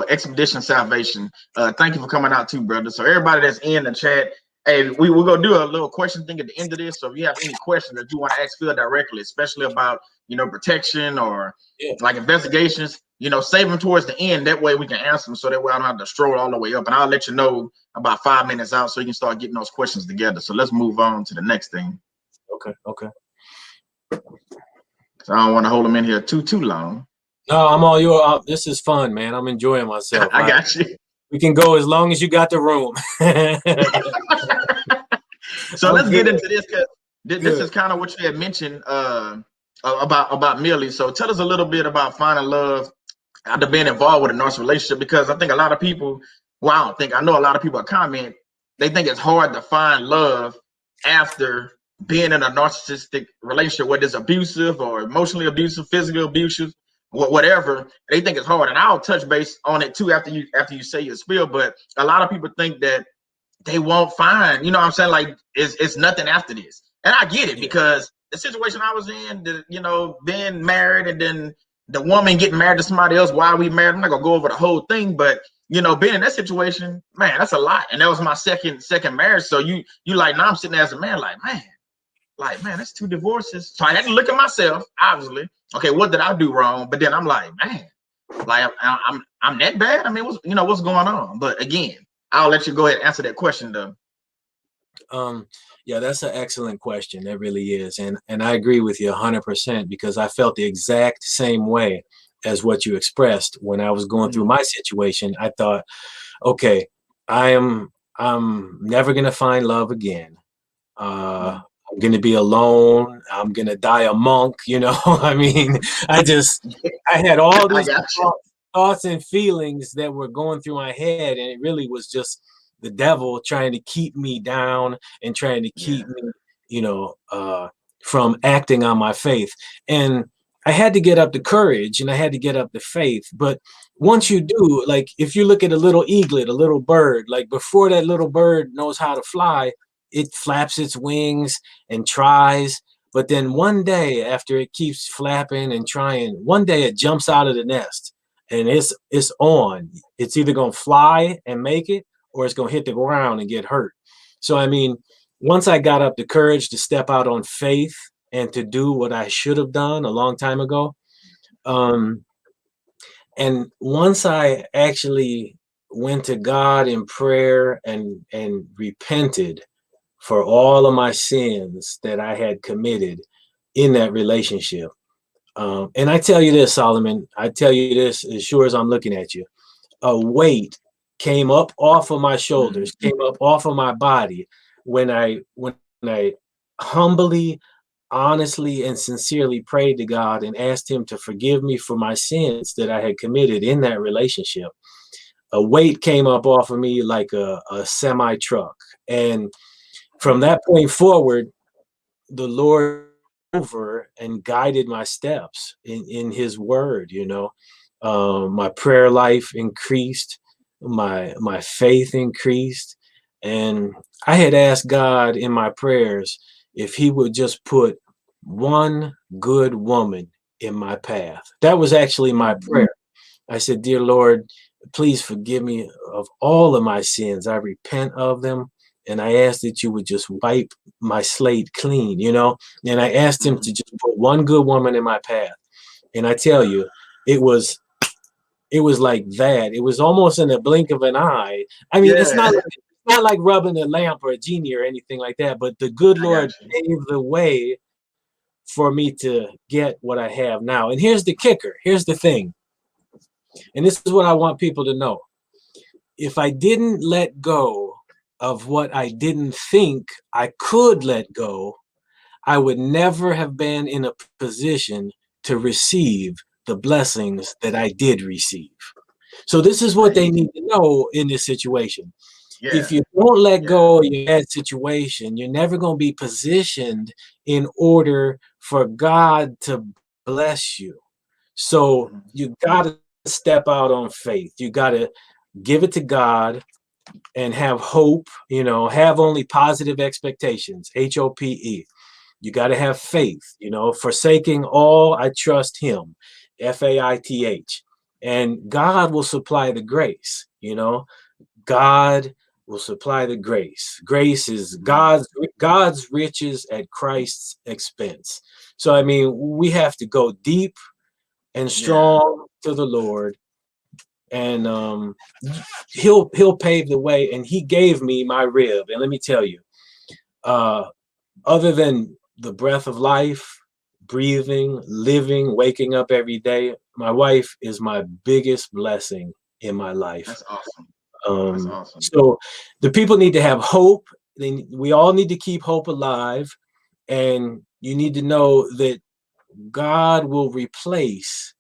Expedition Salvation, thank you for coming out too, brother. So everybody that's in the chat, hey, we're gonna do a little question thing at the end of this. So if you have any questions that you want to ask Phill directly, especially about protection or like investigations, save them towards the end. That way we can answer them, so that way I don't have to stroll all the way up. And I'll let you know about 5 minutes out, so you can start getting those questions together. So let's move on to the next thing. Okay. So I don't want to hold them in here too long. No, I'm all yours. This is fun, man. I'm enjoying myself. I got you. We can go as long as you got the room. So let's get into this, because this is kind of what you had mentioned about Millie. So tell us a little bit about finding love after being involved with a narcissistic relationship, because I think a lot of people, I know a lot of people comment, they think it's hard to find love after being in a narcissistic relationship, whether it's abusive or emotionally abusive, physically abusive, whatever. They think it's hard, and I'll touch base on it too after you say your spiel. But a lot of people think that they won't find, what I'm saying, like it's nothing after this, and I get it, because the situation I was in, being married and then the woman getting married to somebody else. Why we married? I'm not gonna go over the whole thing, but you know, being in that situation, man, that's a lot. And that was my second marriage. So you like, now I'm sitting there as a man, like, man, that's 2 divorces. So I had to look at myself, obviously. Okay, what did I do wrong? But then I'm like, man, like I'm that bad. I mean, what's going on? But again, I'll let you go ahead and answer that question though. Yeah, that's an excellent question. That really is. And I agree with you 100% because I felt the exact same way as what you expressed when I was going through my situation. I thought, okay, I'm never gonna find love again. I'm gonna be alone. I'm gonna die a monk, you know. I mean, I had all these thoughts and feelings that were going through my head, and it really was just the devil trying to keep me down and trying to keep me, you know, from acting on my faith. And I had to get up the courage and I had to get up the faith. But once you do, like if you look at a little eaglet, a little bird, like before that little bird knows how to fly, it flaps its wings and tries. But then one day, after it keeps flapping and trying, one day it jumps out of the nest and it's on. It's either gonna fly and make it, or it's gonna hit the ground and get hurt. So I mean, once I got up the courage to step out on faith and to do what I should have done a long time ago, and once I actually went to God in prayer and repented for all of my sins that I had committed in that relationship. And I tell you this, Solomon, I tell you this as sure as I'm looking at you, a weight came up off of my shoulders, came up off of my body when I humbly, honestly, and sincerely prayed to God and asked him to forgive me for my sins that I had committed in that relationship. A weight came up off of me like a semi truck. And from that point forward, the Lord over and guided my steps in his word, you know. My prayer life increased, my faith increased, and I had asked God in my prayers if he would just put one good woman in my path. That was actually my prayer. I said, dear Lord, please forgive me of all of my sins. I repent of them. And I asked that you would just wipe my slate clean, you know? And I asked him to just put one good woman in my path. And I tell you, it was like that. It was almost in a blink of an eye. I mean, it's not like rubbing a lamp or a genie or anything like that, but the good Lord paved the way for me to get what I have now. And here's the kicker. Here's the thing. And this is what I want people to know. If I didn't let go of what I didn't think I could let go, I would never have been in a position to receive the blessings that I did receive. So this is what they need to know in this situation. If you don't let go of your bad situation, you're never going to be positioned in order for God to bless you. So you got to step out on faith. You got to give it to God and have hope, you know, have only positive expectations, HOPE. You got to have faith, you know, forsaking all, I trust him, FAITH. And God will supply the grace, you know, God will supply the grace. Grace is God's riches at Christ's expense. So, I mean, we have to go deep and strong to the Lord. And he'll pave the way, and he gave me my rib. And let me tell you, other than the breath of life, breathing, living, waking up every day, my wife is my biggest blessing in my life. That's awesome. That's awesome. So the people need to have hope. We all need to keep hope alive, and you need to know that God will replace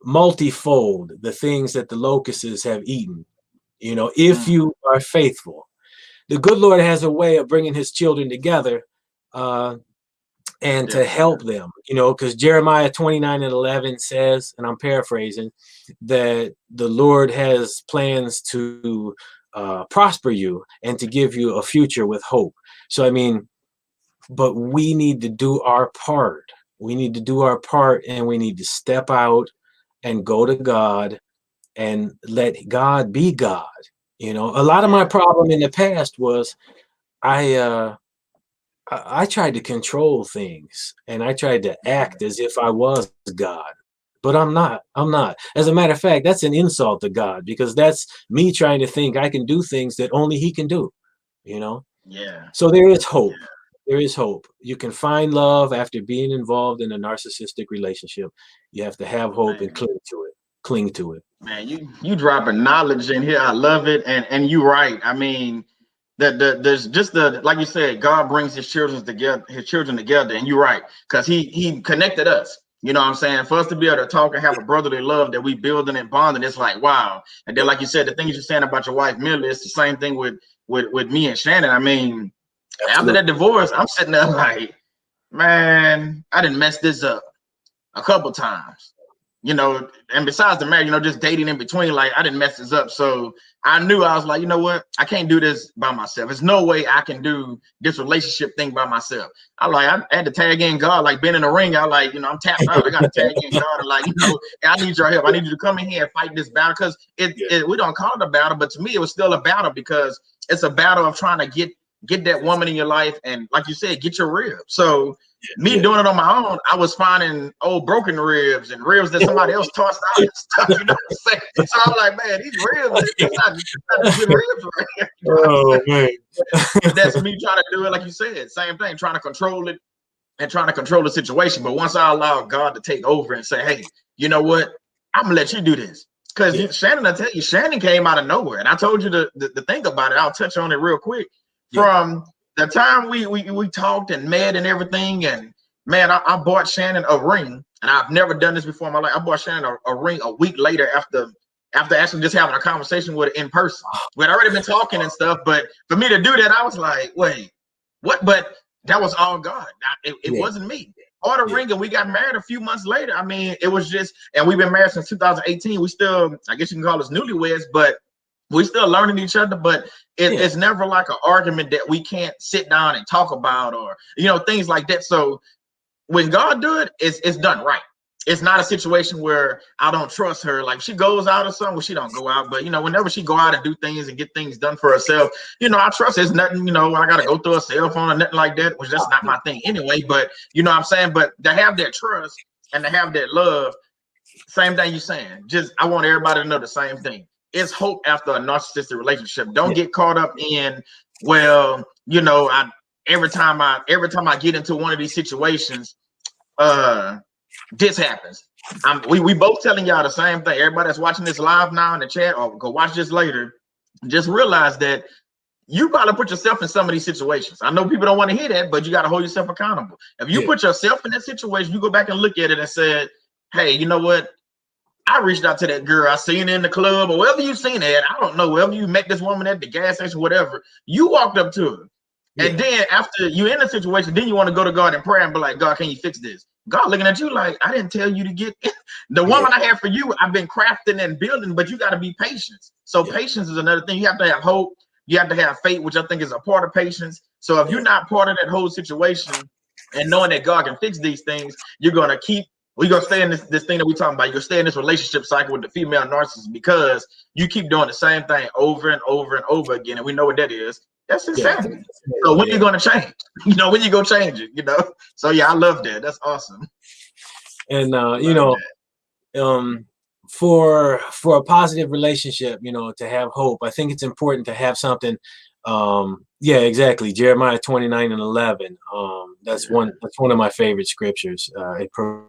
multifold the things that the locusts have eaten, you know, if you are faithful. The good Lord has a way of bringing his children together and to help them, you know, because Jeremiah 29:11 says, and I'm paraphrasing, that the Lord has plans to prosper you and to give you a future with hope. So, I mean, but we need to do our part. We need to do our part, and we need to step out and go to God and let God be God. You know, a lot of my problem in the past was I tried to control things, and I tried to act as if I was God, but I'm not. I'm not. As a matter of fact, that's an insult to God, because that's me trying to think I can do things that only He can do, you know? Yeah. So there is hope. There is hope. You can find love after being involved in a narcissistic relationship. You have to have hope and Man. cling to it. Cling to it. Man, you dropping knowledge in here. I love it. And you're right. I mean, there's just the, like you said, God brings his children together, and you're right, because he connected us. You know what I'm saying? For us to be able to talk and have a brotherly love that we building and bonding, it's like, wow. And then, like you said, the things you're saying about your wife Millie, it's the same thing with me and Shannon. I mean, after that divorce, I'm sitting there like, man, I didn't mess this up a couple times, you know, and besides the marriage, you know, just dating in between, like I didn't mess this up. So I knew, I was like, you know what, I can't do this by myself. There's no way I can do this relationship thing by myself. I had to tag in God, like being in the ring. I like, you know, I'm tapped out. I got to tag in God and like, you know, I need your help. I need you to come in here and fight this battle, because we don't call it a battle, but to me it was still a battle, because it's a battle of trying to get that woman in your life, and like you said, get your rib. So me doing it on my own, I was finding old broken ribs and ribs that somebody else tossed out and stuff, you know what I'm saying? So I'm like, man, these ribs, it's not good ribs right here. You know Oh man. That's me trying to do it, like you said, same thing, trying to control it and trying to control the situation. But once I allow God to take over and say, hey, you know what, I'm gonna let you do this. Because Shannon, I tell you, Shannon came out of nowhere. And I told you to think about it. I'll touch on it real quick. From the time we talked and met and everything, and man, I bought Shannon a ring, and I've never done this before in my life. I bought Shannon a ring a week later after actually just having a conversation with her in person. We had already been talking and stuff, but for me to do that, I was like, wait, what? But that was all God. It wasn't me. Bought a ring, and we got married a few months later. I mean, it was just, and we've been married since 2018. We still, I guess you can call us newlyweds, but we're still learning each other. But it's never like an argument that we can't sit down and talk about, or you know, things like that. So when God do it, it's done right. It's not a situation where I don't trust her. Like she goes out or something, well, she don't go out, but you know, whenever she go out and do things and get things done for herself, you know, I trust there's nothing, you know, I gotta go through a cell phone or nothing like that, which that's not my thing anyway. But you know what I'm saying? But to have that trust and to have that love, same thing you're saying. Just I want everybody to know the same thing. It's hope after a narcissistic relationship. Don't get caught up in, well, you know, every time I get into one of these situations, this happens. We both telling y'all the same thing. Everybody that's watching this live now in the chat, or go watch this later, just realize that you probably put yourself in some of these situations. I know people don't want to hear that, but you got to hold yourself accountable. If you put yourself in that situation, you go back and look at it and said, hey, you know what? I reached out to that girl. I seen her in the club, or wherever you seen her at. I don't know, wherever you met this woman at the gas station, whatever. You walked up to her. And then after you're in a situation, then you want to go to God and pray and be like, God, can you fix this? God looking at you like, I didn't tell you to get the woman I have for you. I've been crafting and building, but you got to be patient. So patience is another thing. You have to have hope. You have to have faith, which I think is a part of patience. So if you're not part of that whole situation and knowing that God can fix these things, we're going to stay in this thing that we're talking about. You're going to stay in this relationship cycle with the female narcissist, because you keep doing the same thing over and over and over again. And we know what that is. That's insanity. So when you going to change? You know, when you going to change it, you know? So yeah, I love that. That's awesome. And you know, for a positive relationship, you know, to have hope, I think it's important to have something. Yeah, exactly. Jeremiah 29:11. That's one of my favorite scriptures. It provides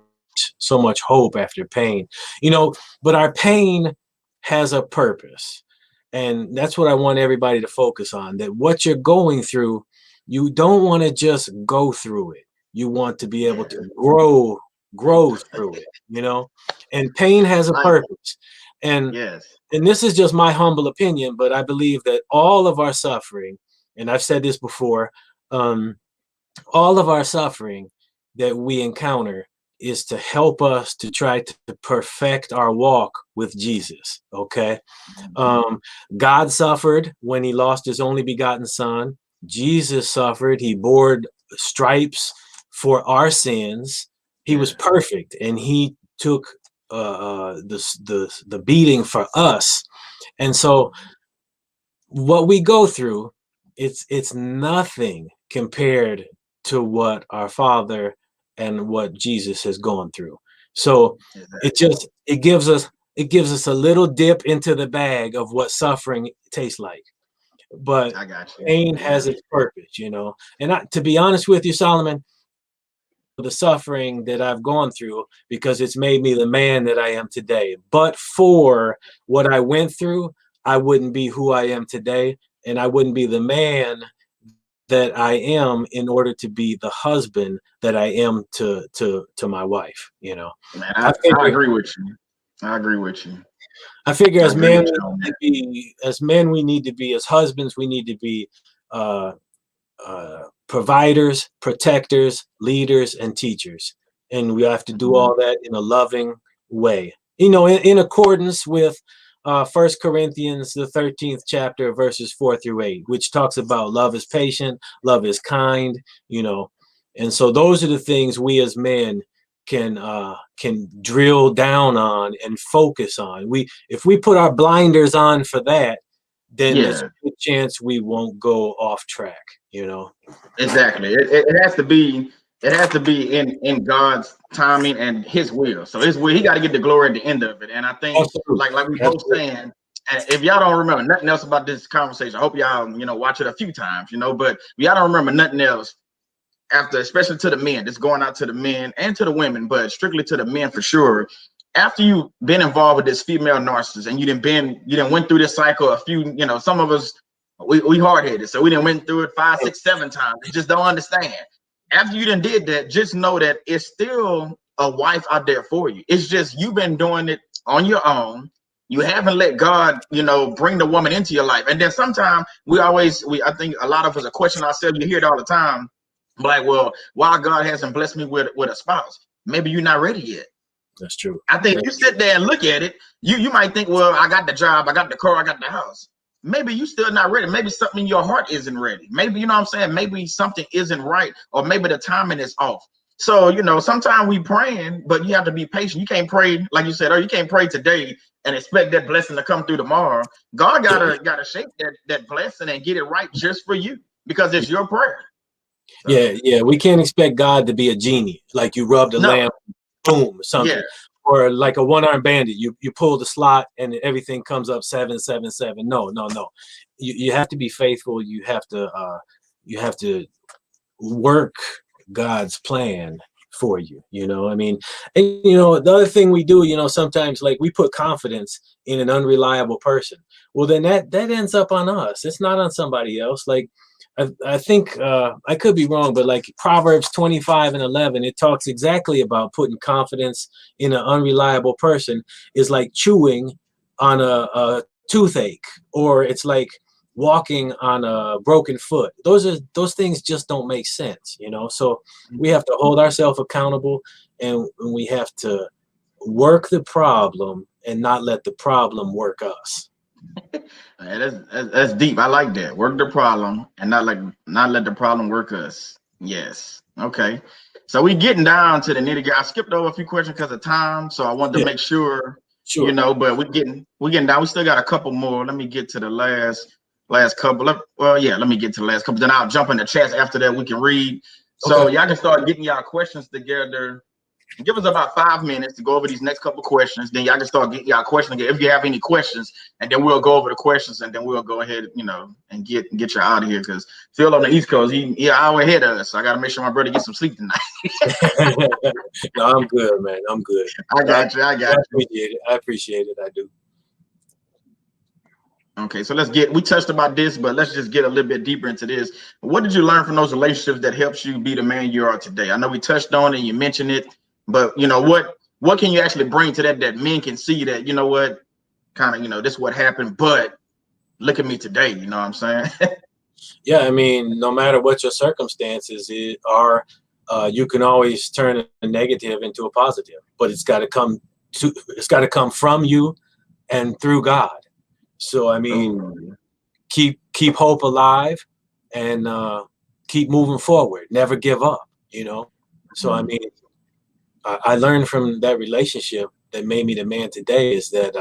so much hope after pain, you know, but our pain has a purpose. And that's what I want everybody to focus on, that what you're going through, you don't want to just go through it. You want to be able to grow through it, you know, and pain has a purpose. And this is just my humble opinion, but I believe that all of our suffering, and I've said this before, all of our suffering that we encounter is to help us to try to perfect our walk with Jesus. Okay. God suffered when he lost his only begotten son. Jesus suffered. He bore stripes for our sins. He was perfect, and he took the beating for us. And so what we go through, it's nothing compared to what our Father and what Jesus has gone through. So it gives us a little dip into the bag of what suffering tastes like. But I got you. pain has its purpose, you know. And to be honest with you, Solomon, the suffering that I've gone through, because it's made me the man that I am today. But for what I went through, I wouldn't be who I am today, and I wouldn't be the man that I am in order to be the husband that I am to my wife, you know. Man, I agree with you. I agree with you. I figure as men, we need to be, as husbands, we need to be providers, protectors, leaders, and teachers. And we have to do all that in a loving way, you know, in accordance with 1 Corinthians, the 13th chapter, verses 4-8, which talks about love is patient, love is kind, you know. And so those are the things we as men can drill down on and focus on. If we put our blinders on for that, then there's a good chance we won't go off track, you know. Exactly. It has to be in God's timing and his will. So his will, he got to get the glory at the end of it. And I think like we both saying, and if y'all don't remember nothing else about this conversation, I hope y'all, you know, watch it a few times, you know, but y'all don't remember nothing else after, especially to the men, it's going out to the men and to the women, but strictly to the men for sure. After you've been involved with this female narcissist and you didn't went through this cycle a few, you know, some of us, we hard-headed, so we didn't went through it 5, 6, 7 times. We just don't understand. After you done did that, just know that it's still a wife out there for you. It's just you've been doing it on your own. You haven't let God, you know, bring the woman into your life. And then sometimes I think a lot of us question ourselves. You hear it all the time, like, well, why God hasn't blessed me with a spouse? Maybe you're not ready yet. That's true. I think if you sit there and look at it, you might think, well, I got the job, I got the car, I got the house. Maybe you still not ready. Maybe something in your heart isn't ready. Maybe, you know what I'm saying? Maybe something isn't right, or maybe the timing is off. So, you know, sometimes we praying, but you have to be patient. You can't pray, like you said, or you can't pray today and expect that blessing to come through tomorrow. God gotta shape that blessing and get it right just for you, because it's your prayer. So. Yeah. We can't expect God to be a genie, like you rub the lamp, boom, something. Yeah. Or like a one-armed bandit, you pull the slot and everything comes up 777. No. You have to be faithful. You have to work God's plan for you. You know, I mean, and you know, the other thing we do, you know, sometimes like we put confidence in an unreliable person. Well, then that ends up on us. It's not on somebody else. Like I think I could be wrong, but like Proverbs 25:11, it talks exactly about putting confidence in an unreliable person is like chewing on a toothache, or it's like walking on a broken foot. Those things just don't make sense, you know. So we have to hold ourselves accountable, and we have to work the problem and not let the problem work us. That's deep. I like that. Work the problem and not let the problem work us. Yes. Okay. So we getting down to the nitty-gritty. I skipped over a few questions because of time, so I wanted to make sure, you know. But we're getting down. We still got a couple more. Let me get to the last couple. Let me get to the last couple. Then I'll jump in the chat after that. We can read. So y'all can start getting y'all questions together. Give us about 5 minutes to go over these next couple questions. Then y'all can start getting y'all questions again if you have any questions, and then we'll go over the questions, and then we'll go ahead, you know, and get you out of here, because Phill on the East Coast, he an hour ahead of us. So I got to make sure my brother gets some sleep tonight. No, I'm good, man. I'm good. I got you. I appreciate it. I do. Okay, so we touched about this, but let's just get a little bit deeper into this. What did you learn from those relationships that helps you be the man you are today? I know we touched on it, you mentioned it, but you know, what can you actually bring to that men can see that, you know what, kind of, you know, this is what happened, but look at me today, you know what I'm saying? Yeah, I mean, no matter what your circumstances are, you can always turn a negative into a positive, but it's got to come from you and through God. So I mean, keep hope alive, and keep moving forward. Never give up, you know. So I mean, I learned from that relationship that made me the man today is that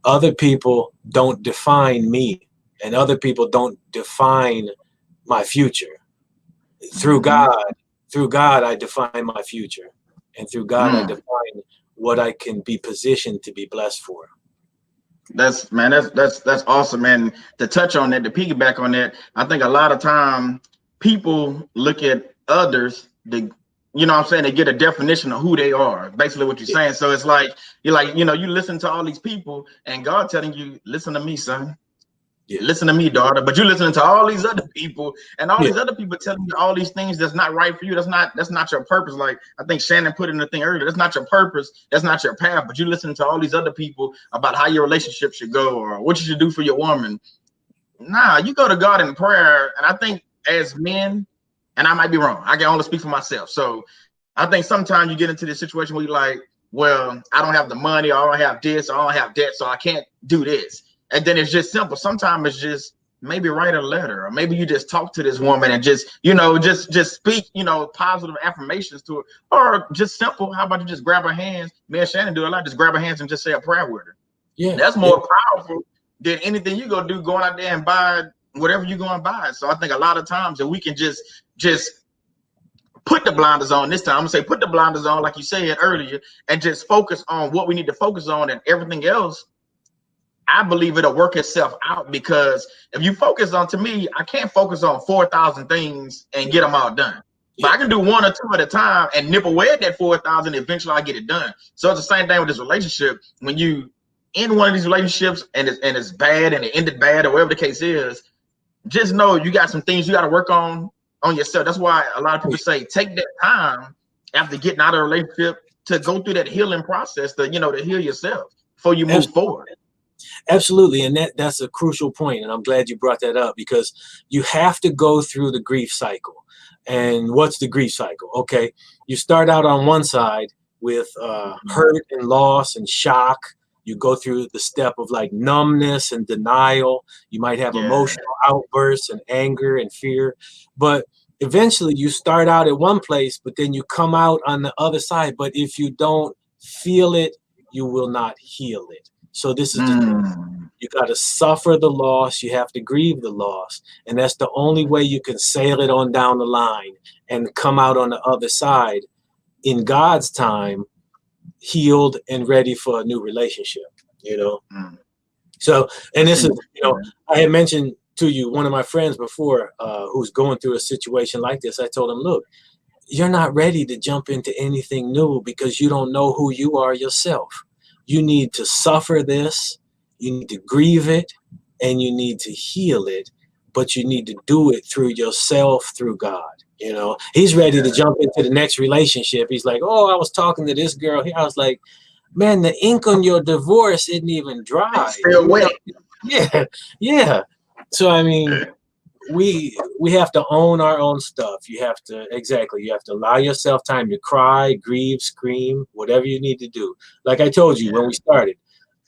other people don't define me, and other people don't define my future. Through God, I define my future, and through God, I define what I can be positioned to be blessed for. That's awesome, man. To touch on that, to piggyback on that, I think a lot of time people look at others, you know what I'm saying, they get a definition of who they are, basically what you're saying. So it's like you're like, you know, you listen to all these people and God telling you, listen to me, son. Listen to me, daughter. But you're listening to all these other people, and all these other people telling you all these things that's not right for you. That's not your purpose. Like I think Shannon put in the thing earlier. That's not your purpose. That's not your path. But you're listening to all these other people about how your relationship should go or what you should do for your woman. Nah, you go to God in prayer. And I think as men, and I might be wrong, I can only speak for myself. So I think sometimes you get into this situation where you're like, well, I don't have the money, or I don't have this, or I don't have that, so I can't do this. And then it's just simple. Sometimes it's just maybe write a letter, or maybe you just talk to this woman and just, you know, just speak, you know, positive affirmations to her, or just simple. How about you just grab her hands? Me and Shannon do a lot. Just grab her hands and just say a prayer with her. Yeah, that's more powerful than anything you gonna do going out there and buy whatever you're going to buy. So I think a lot of times that we can just put the blinders on this time. I'm gonna say put the blinders on, like you said earlier, and just focus on what we need to focus on, and everything else, I believe it'll work itself out. Because if you focus on, to me, I can't focus on 4,000 things and get them all done. But I can do 1 or 2 at a time and nip away at that 4,000. Eventually I get it done. So it's the same thing with this relationship. When you in one of these relationships and it's bad and it ended bad, or whatever the case is, just know you got some things you got to work on yourself. That's why a lot of people say take that time after getting out of a relationship to go through that healing process, to, you know, to heal yourself before you move forward. Absolutely. And that's a crucial point. And I'm glad you brought that up, because you have to go through the grief cycle. And what's the grief cycle? Okay, you start out on one side with hurt and loss and shock. You go through the step of like numbness and denial. You might have emotional outbursts and anger and fear. But eventually you start out at one place, but then you come out on the other side. But if you don't feel it, you will not heal it. So this is the thing. You got to suffer the loss. You have to grieve the loss. And that's the only way you can sail it on down the line and come out on the other side in God's time, healed and ready for a new relationship, you know? So, and this is, you know, I had mentioned to you, one of my friends before, who's going through a situation like this. I told him, look, you're not ready to jump into anything new because you don't know who you are yourself. You need to suffer this, you need to grieve it, and you need to heal it, but you need to do it through yourself, through God. You know, he's ready to jump into the next relationship. He's like, oh, I was talking to this girl here. I was like, man, the ink on your divorce isn't even dry. It's still wet. Yeah. So, I mean, we have to own our own stuff. You have to allow yourself time to cry, grieve, scream, whatever you need to do. Like I told you when we started,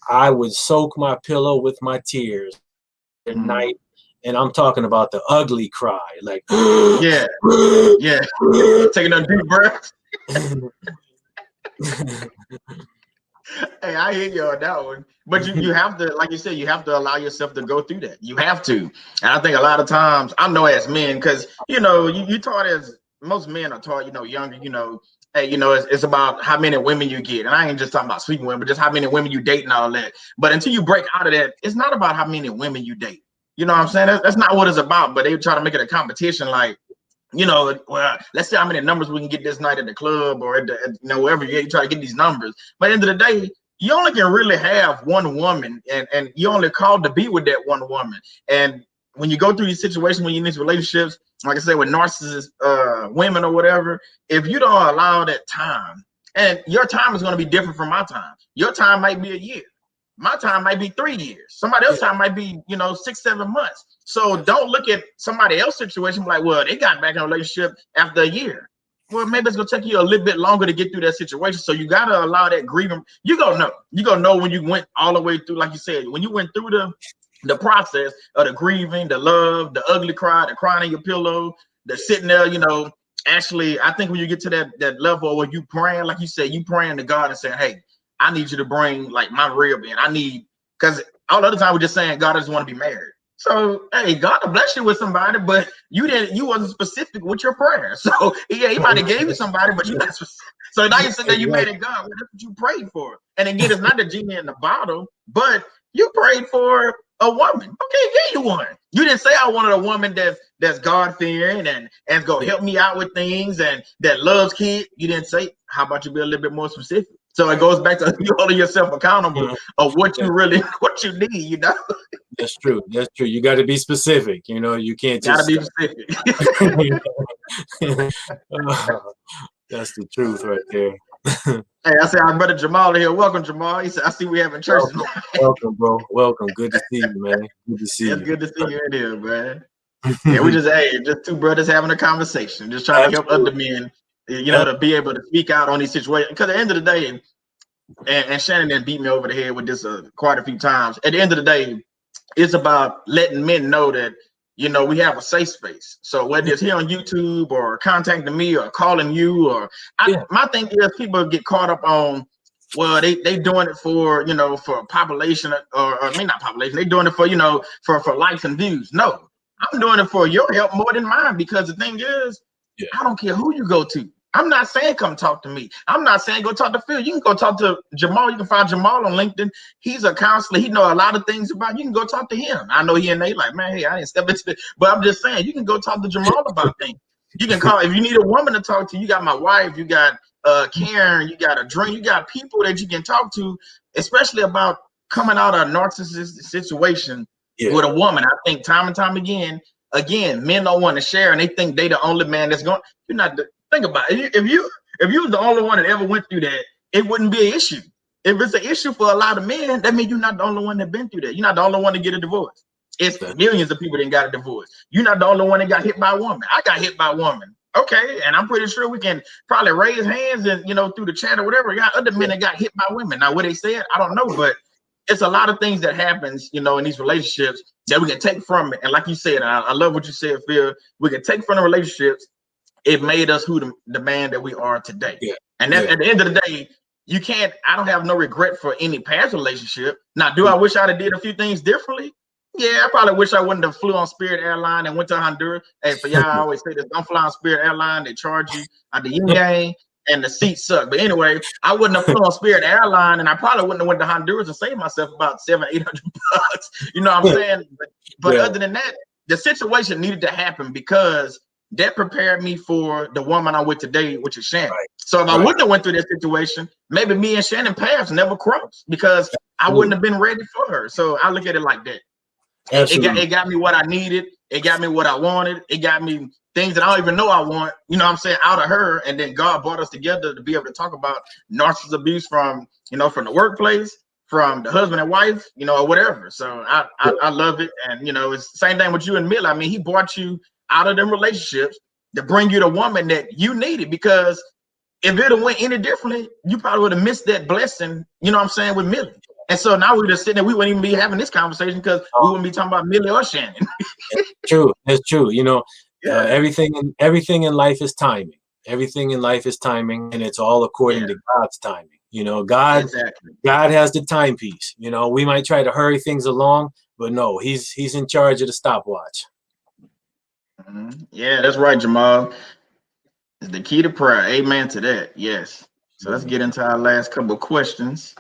I would soak my pillow with my tears at night, and I'm talking about the ugly cry, like taking a deep breath. Hey, I hear you on that one. But you have to, like you said, you have to allow yourself to go through that. You have to. And I think a lot of times, I know as men, because, you know, you taught, as most men are taught, you know, younger, you know, hey, you know, it's about how many women you get. And I ain't just talking about sweet women, but just how many women you date and all that. But until you break out of that, it's not about how many women you date. You know what I'm saying? That's not what it's about. But they try to make it a competition, like, you know, well, let's see how many numbers we can get this night at the club or at you know, wherever you try to get these numbers. But at the end of the day, you only can really have one woman, and you only called to be with that one woman. And when you go through these situations, when you're in these relationships, like I said, with narcissist women or whatever, if you don't allow that time, and your time is going to be different from my time. Your time might be a year. My time might be 3 years. Somebody else's time might be, you know, 6-7 months. So don't look at somebody else's situation like, well, they got back in a relationship after a year. Well, maybe it's gonna take you a little bit longer to get through that situation. So you gotta allow that grieving. You're gonna know when you went all the way through, like you said, when you went through the process of the grieving, the love, the ugly cry, the crying in your pillow, the sitting there, you know, actually, I think when you get to that level where you praying, like you said, you praying to God and saying, hey, I need you to bring like my rib in. I need, because all the other time we're just saying God doesn't want to be married. So hey, God will bless you with somebody, but you wasn't specific with your prayer. So yeah, he might have gave you somebody, but you not specific. So now you said that you made it God. Well, that's what you prayed for. And again, it's not the genie in the bottle, but you prayed for a woman. Okay, he gave you one. You didn't say I wanted a woman that's God fearing and go help me out with things and that loves kids. You didn't say, how about you be a little bit more specific? So it goes back to you holding yourself accountable of what you really what you need, you know. That's true. That's true. You got to be specific. You know, you can't just be specific. That's the truth right there. Hey, I said our brother Jamal here. Welcome, Jamal. He said, I see we having church. Welcome, bro. Welcome. Good to see you, man. Good to see you. It's good to see you in here, man. Yeah, we just just two brothers having a conversation, just trying to help other men, you know, to be able to speak out on these situations. Because at the end of the day, and Shannon then beat me over the head with this quite a few times. At the end of the day, it's about letting men know that, you know, we have a safe space. So whether it's here on YouTube or contacting me or calling you, or my thing is people get caught up on, well, they doing it for, you know, for population or I mean not population, they doing it for, you know, for likes and views. No, I'm doing it for your help more than mine, because the thing is, I don't care who you go to. I'm not saying come talk to me. I'm not saying go talk to Phil. You can go talk to Jamal. You can find Jamal on LinkedIn. He's a counselor. He know a lot of things about you. You can go talk to him. I know he and they like, man, hey, I didn't step into it. But I'm just saying, you can go talk to Jamal about things. You can call, if you need a woman to talk to, you got my wife, you got Karen, you got a dream, you got people that you can talk to, especially about coming out of a narcissistic situation with a woman. I think time and time again, men don't want to share, and they think they the only man that's going. You're not. Think about it. If you was the only one that ever went through that, it wouldn't be an issue. If it's an issue for a lot of men, that means you're not the only one that been through that. You're not the only one to get a divorce. It's millions of people that got a divorce. You're not the only one that got hit by a woman. I got hit by a woman. Okay, and I'm pretty sure we can probably raise hands and, you know, through the chat or whatever. Got other men that got hit by women. Now, what they said, I don't know, but it's a lot of things that happens, you know, in these relationships that we can take from it. And like you said, I love what you said, Phil. We can take from the relationships. It made us who the man that we are today. And that, at the end of the day, you can't, I don't have no regret for any past relationship. Now, do I wish I'd have did a few things differently? Yeah, I probably wish I wouldn't have flew on Spirit Airline and went to Honduras. Hey, for y'all, I always say this, don't fly on Spirit Airline. They charge you at the yin yang and the seats suck. But anyway, I wouldn't have flown on Spirit Airline, and I probably wouldn't have went to Honduras and saved myself about $700-800. You know what I'm saying? But other than that, the situation needed to happen because that prepared me for the woman I'm with today, which is Shannon. So if I wouldn't have went through that situation, maybe me and Shannon paths never crossed because I wouldn't have been ready for her. So I look at it like that. It got me what I needed. It got me what I wanted. It got me things that I don't even know I want, you know what I'm saying, out of her. And then God brought us together to be able to talk about narcissistic abuse from, you know, from the workplace, from the husband and wife, you know, or whatever. So I love it. And, you know, it's the same thing with you and Mill. I mean, he brought you out of them relationships to bring you the woman that you needed, because if it went any differently, you probably would have missed that blessing, you know what I'm saying, with Millie. And so now we're just sitting there, we wouldn't even be having this conversation because we wouldn't be talking about Millie or Shannon. True, that's true. You know, everything in life is timing. Everything in life is timing, and it's all according to God's timing. You know, God has the timepiece. You know, we might try to hurry things along, but no, he's in charge of the stopwatch. Yeah, that's right, Jamal. It's the key to prayer. Amen to that. Yes. So let's get into our last couple of questions.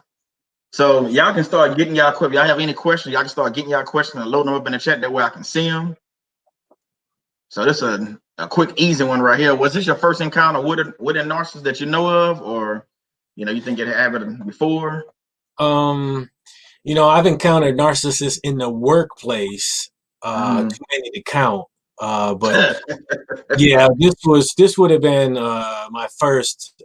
So y'all can start getting y'all questions. Y'all have any questions? Y'all can start getting y'all questions and load them up in the chat. That way I can see them. So this is a quick, easy one right here. Was this your first encounter with a narcissist that you know of, or you know you think it happened before? You know, I've encountered narcissists in the workplace. Too many to count. But yeah, this would have been my first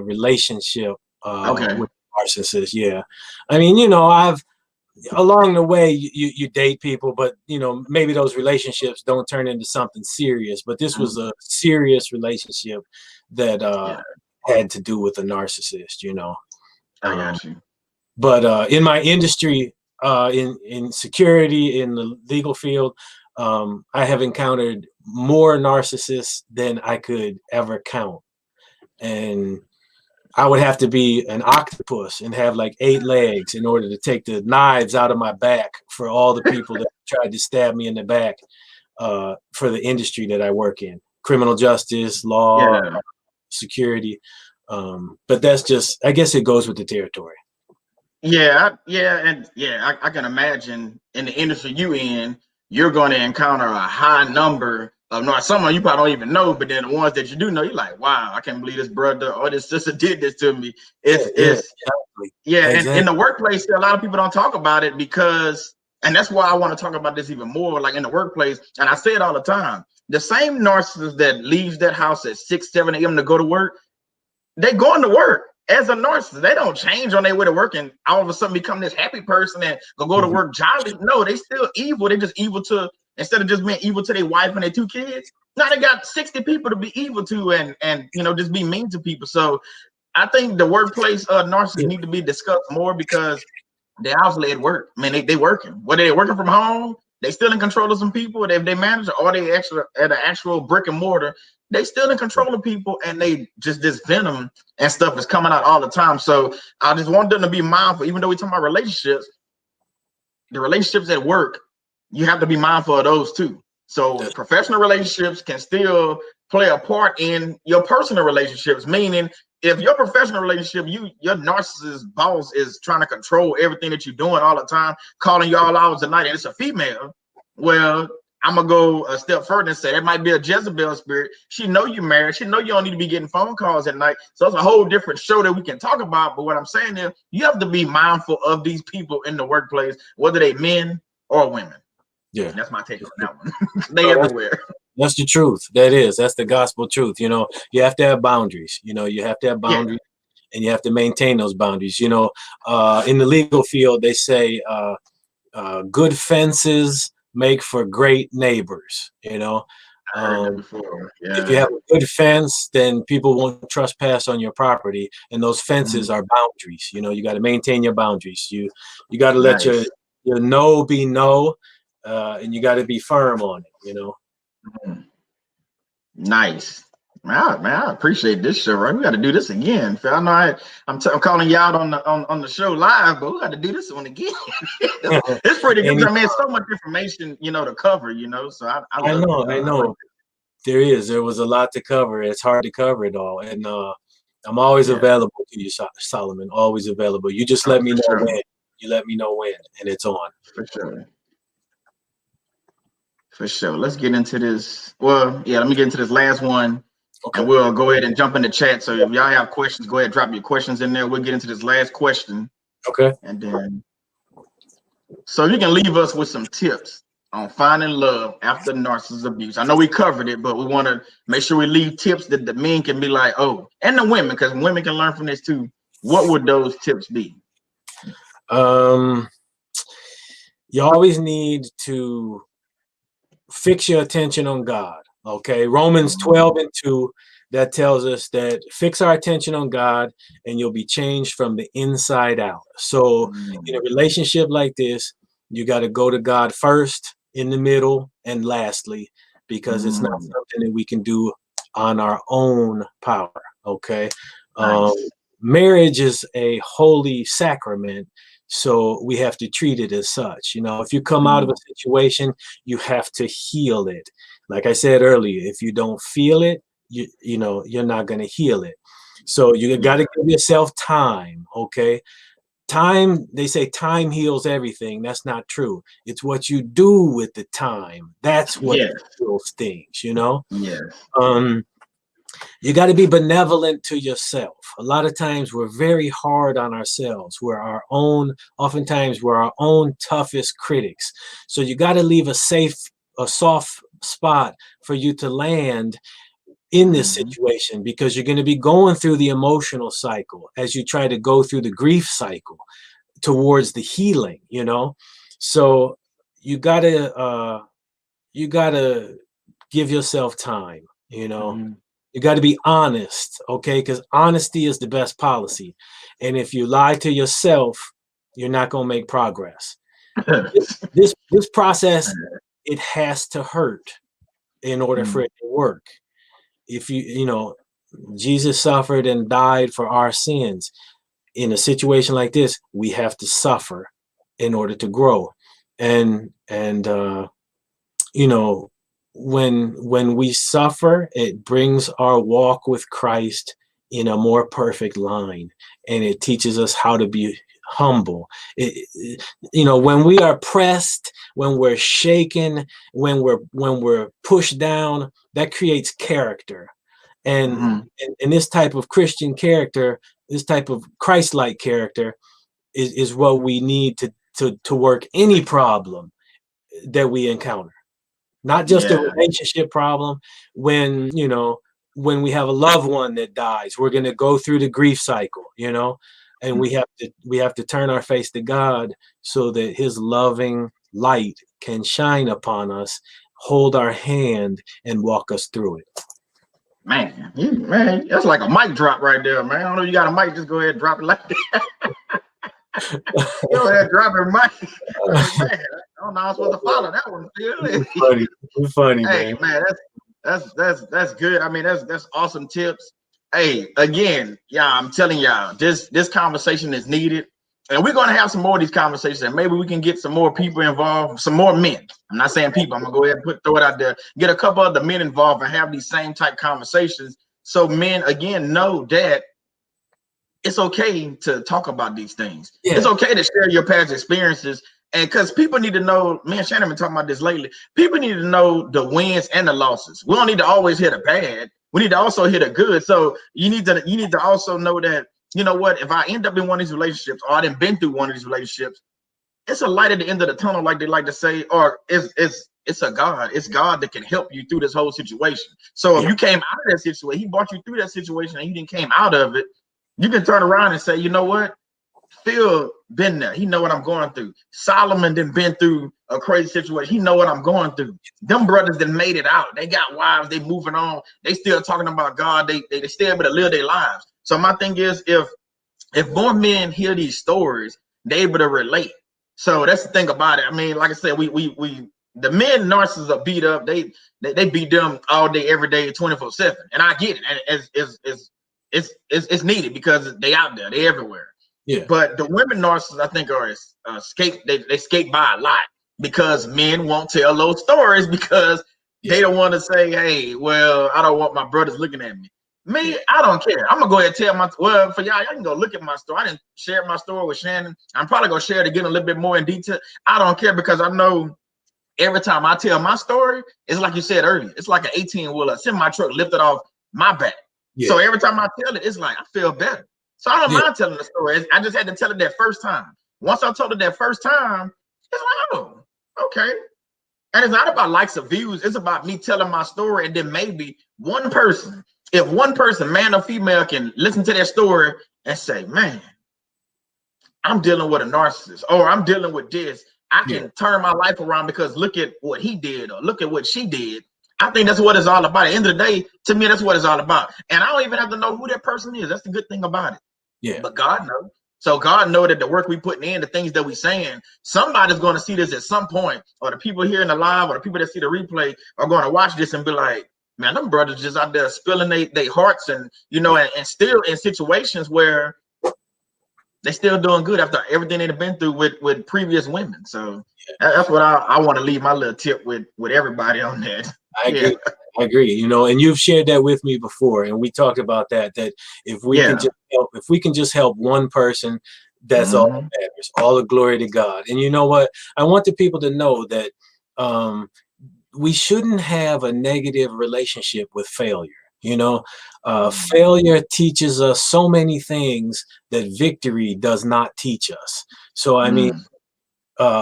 relationship with narcissists. Yeah, I mean, you know, I've along the way you date people, but you know, maybe those relationships don't turn into something serious. But this was a serious relationship that had to do with a narcissist. You know, I got you. But in my industry, in security, in the legal field, I have encountered more narcissists than I could ever count. And I would have to be an octopus and have like 8 legs in order to take the knives out of my back for all the people that tried to stab me in the back for the industry that I work in. Criminal justice, law, security. But that's just, I guess it goes with the territory. Yeah, I can imagine in the industry you in, you're going to encounter a high number of someone you probably don't even know, but then the ones that you do know, you're like, wow, I can't believe this brother or this sister did this to me. Exactly. And in the workplace, a lot of people don't talk about it because, and that's why I want to talk about this even more, like in the workplace. And I say it all the time, the same narcissist that leaves that house at 6, 7 a.m. to go to work, they going to work as a narcissist. They don't change on their way to work and all of a sudden become this happy person and go to work jolly. No, they still evil. They just evil to, instead of just being evil to their wife and their 2 kids, now they got 60 people to be evil to and just be mean to people. So I think the workplace narcissists need to be discussed more because they're obviously at work. I mean, they working. Whether they're working from home, they still in control of some people. If they manager or they actually at an actual brick and mortar, they still in control of people, and they just, this venom and stuff is coming out all the time. So I just want them to be mindful, even though we're talking about relationships, the relationships at work, you have to be mindful of those too. So professional relationships can still play a part in your personal relationships, meaning if your professional relationship, your narcissist boss is trying to control everything that you're doing all the time, calling you all hours of the night, and it's a female, well, I'm gonna go a step further and say that might be a Jezebel spirit. She know you're married. She know you don't need to be getting phone calls at night. So it's a whole different show that we can talk about. But what I'm saying is you have to be mindful of these people in the workplace, whether they men or women. Yeah, that's my take on that one. They everywhere. That's the truth. That's the gospel truth. You have to have boundaries. You have to have boundaries, and you have to maintain those boundaries. In the legal field, they say good fences make for great neighbors. If you have a good fence, then people won't trespass on your property, and those fences are boundaries. You got to maintain your boundaries. You got to let your no be no, and you got to be firm on it. Nice. Man, I appreciate this show. Right, we got to do this again. Phil, I know I'm calling you out on the show live, but we got to do this one again. It's pretty good. I mean, so much information, to cover. So I know. There was a lot to cover. It's hard to cover it all, and I'm always available to you, Solomon. Always available. You just let me know when. You let me know when, and it's on. For sure. For sure. Let's get into this. Well, let me get into this last one. Okay. And we'll go ahead and jump in the chat. So if y'all have questions, go ahead, drop your questions in there. We'll get into this last question. Okay. And then, so you can leave us with some tips on finding love after narcissist abuse. I know we covered it, but we want to make sure we leave tips that the men can be like, oh, and the women, because women can learn from this too. What would those tips be? You always need to fix your attention on God. Okay, Romans 12:2, that tells us that fix our attention on God and you'll be changed from the inside out. So in a relationship like this, you got to go to God first, in the middle, and lastly, because it's not something that we can do on our own power. Okay. Nice. Marriage is a holy sacrament, so we have to treat it as such. If you come out of a situation, you have to heal it. Like I said earlier, if you don't feel it, you're not going to heal it. So you got to give yourself time. Okay. Time, they say time heals everything. That's not true. It's what you do with the time. That's what heals things, You got to be benevolent to yourself. A lot of times we're very hard on ourselves. Oftentimes we're our own toughest critics. So you got to leave a soft spot for you to land in this situation, because you're going to be going through the emotional cycle as you try to go through the grief cycle towards the healing, So you got to give yourself time, You got to be honest, okay? Because honesty is the best policy. And if you lie to yourself, you're not going to make progress. This process it has to hurt in order for it to work. If you know, Jesus suffered and died for our sins. In a situation like this, we have to suffer in order to grow. And you know, when we suffer, it brings our walk with Christ in a more perfect line, and it teaches us how to be humble. You know, when we are pressed, when we're shaken, when we're pushed down, that creates character. And this type of Christian character, this type of Christ-like character is what we need to work any problem that we encounter. Not just a relationship problem. When, you know, when we have a loved one that dies, we're going to go through the grief cycle, you know, and we have to turn our face to God so that his loving light can shine upon us, hold our hand, and walk us through it. Man, that's like a mic drop right there, man. I don't know if you got a mic, just go ahead and drop it like that. Go ahead, drop it, mic. Man, I don't know how I'm supposed to follow that one, Phil. Funny, hey, man, that's good. I mean, that's awesome tips. Hey, again, I'm telling y'all, this conversation is needed. And we're going to have some more of these conversations, and maybe we can get some more people involved, some more men. I'm not saying people. I'm going to go ahead and throw it out there. Get a couple of the men involved and have these same type conversations. So men, again, know that it's okay to talk about these things. Yeah. It's okay to share your past experiences. And because people need to know, me and Shannon been talking about this lately, people need to know the wins and the losses. We don't need to always hear the bad. We need to also hear the good. So you need to also know that, you know what, if I end up in one of these relationships, or I done been through one of these relationships, it's a light at the end of the tunnel, like they like to say, or it's a God. It's God that can help you through this whole situation. So if you came out of that situation, he brought you through that situation and you didn't came out of it, you can turn around and say, you know what, Phill been there. He know what I'm going through. Solomon done been through a crazy situation. He know what I'm going through. Them brothers that made it out. They got wives. They moving on. They still talking about God. They still able to live their lives. So my thing is, if more men hear these stories, they able to relate. So that's the thing about it. I mean, like I said, we the men narcissists are beat up. They beat them all day, every day, 24/7. And I get it. And it's needed because they out there. They everywhere. Yeah. But the women narcissists, I think, are they escape by a lot because men won't tell those stories because they don't want to say, hey, well, I don't want my brothers looking at me. Me, I don't care. I'm gonna go ahead and tell for y'all can go look at my story. I didn't share my story with Shannon. I'm probably gonna share it again a little bit more in detail. I don't care because I know every time I tell my story, it's like you said earlier, it's like an 18-wheeler, semi truck lifted off my back. Yeah. So every time I tell it, it's like I feel better. So I don't mind telling the story. I just had to tell it that first time. Once I told it that first time, it's like, oh, okay. And it's not about likes or views. It's about me telling my story, and then maybe one person, if one person, man or female, can listen to that story and say, man, I'm dealing with a narcissist, or I'm dealing with this. I can turn my life around because look at what he did, or look at what she did. I think that's what it's all about. At the end of the day, to me, that's what it's all about. And I don't even have to know who that person is. That's the good thing about it. Yeah. But God knows. So God knows that the work we putting in, the things that we saying, somebody's going to see this at some point, or the people here in the live, or the people that see the replay are going to watch this and be like, man, them brothers just out there spilling their hearts, and you know, and still in situations where they still doing good after everything they've been through with previous women. So that's what I want to leave my little tip with everybody on that. I agree. You know, and you've shared that with me before, and we talked about that if we can just help one person, that's all that matters. All the glory to God. And you know what? I want the people to know that we shouldn't have a negative relationship with failure. You know, failure teaches us so many things that victory does not teach us. So I mean,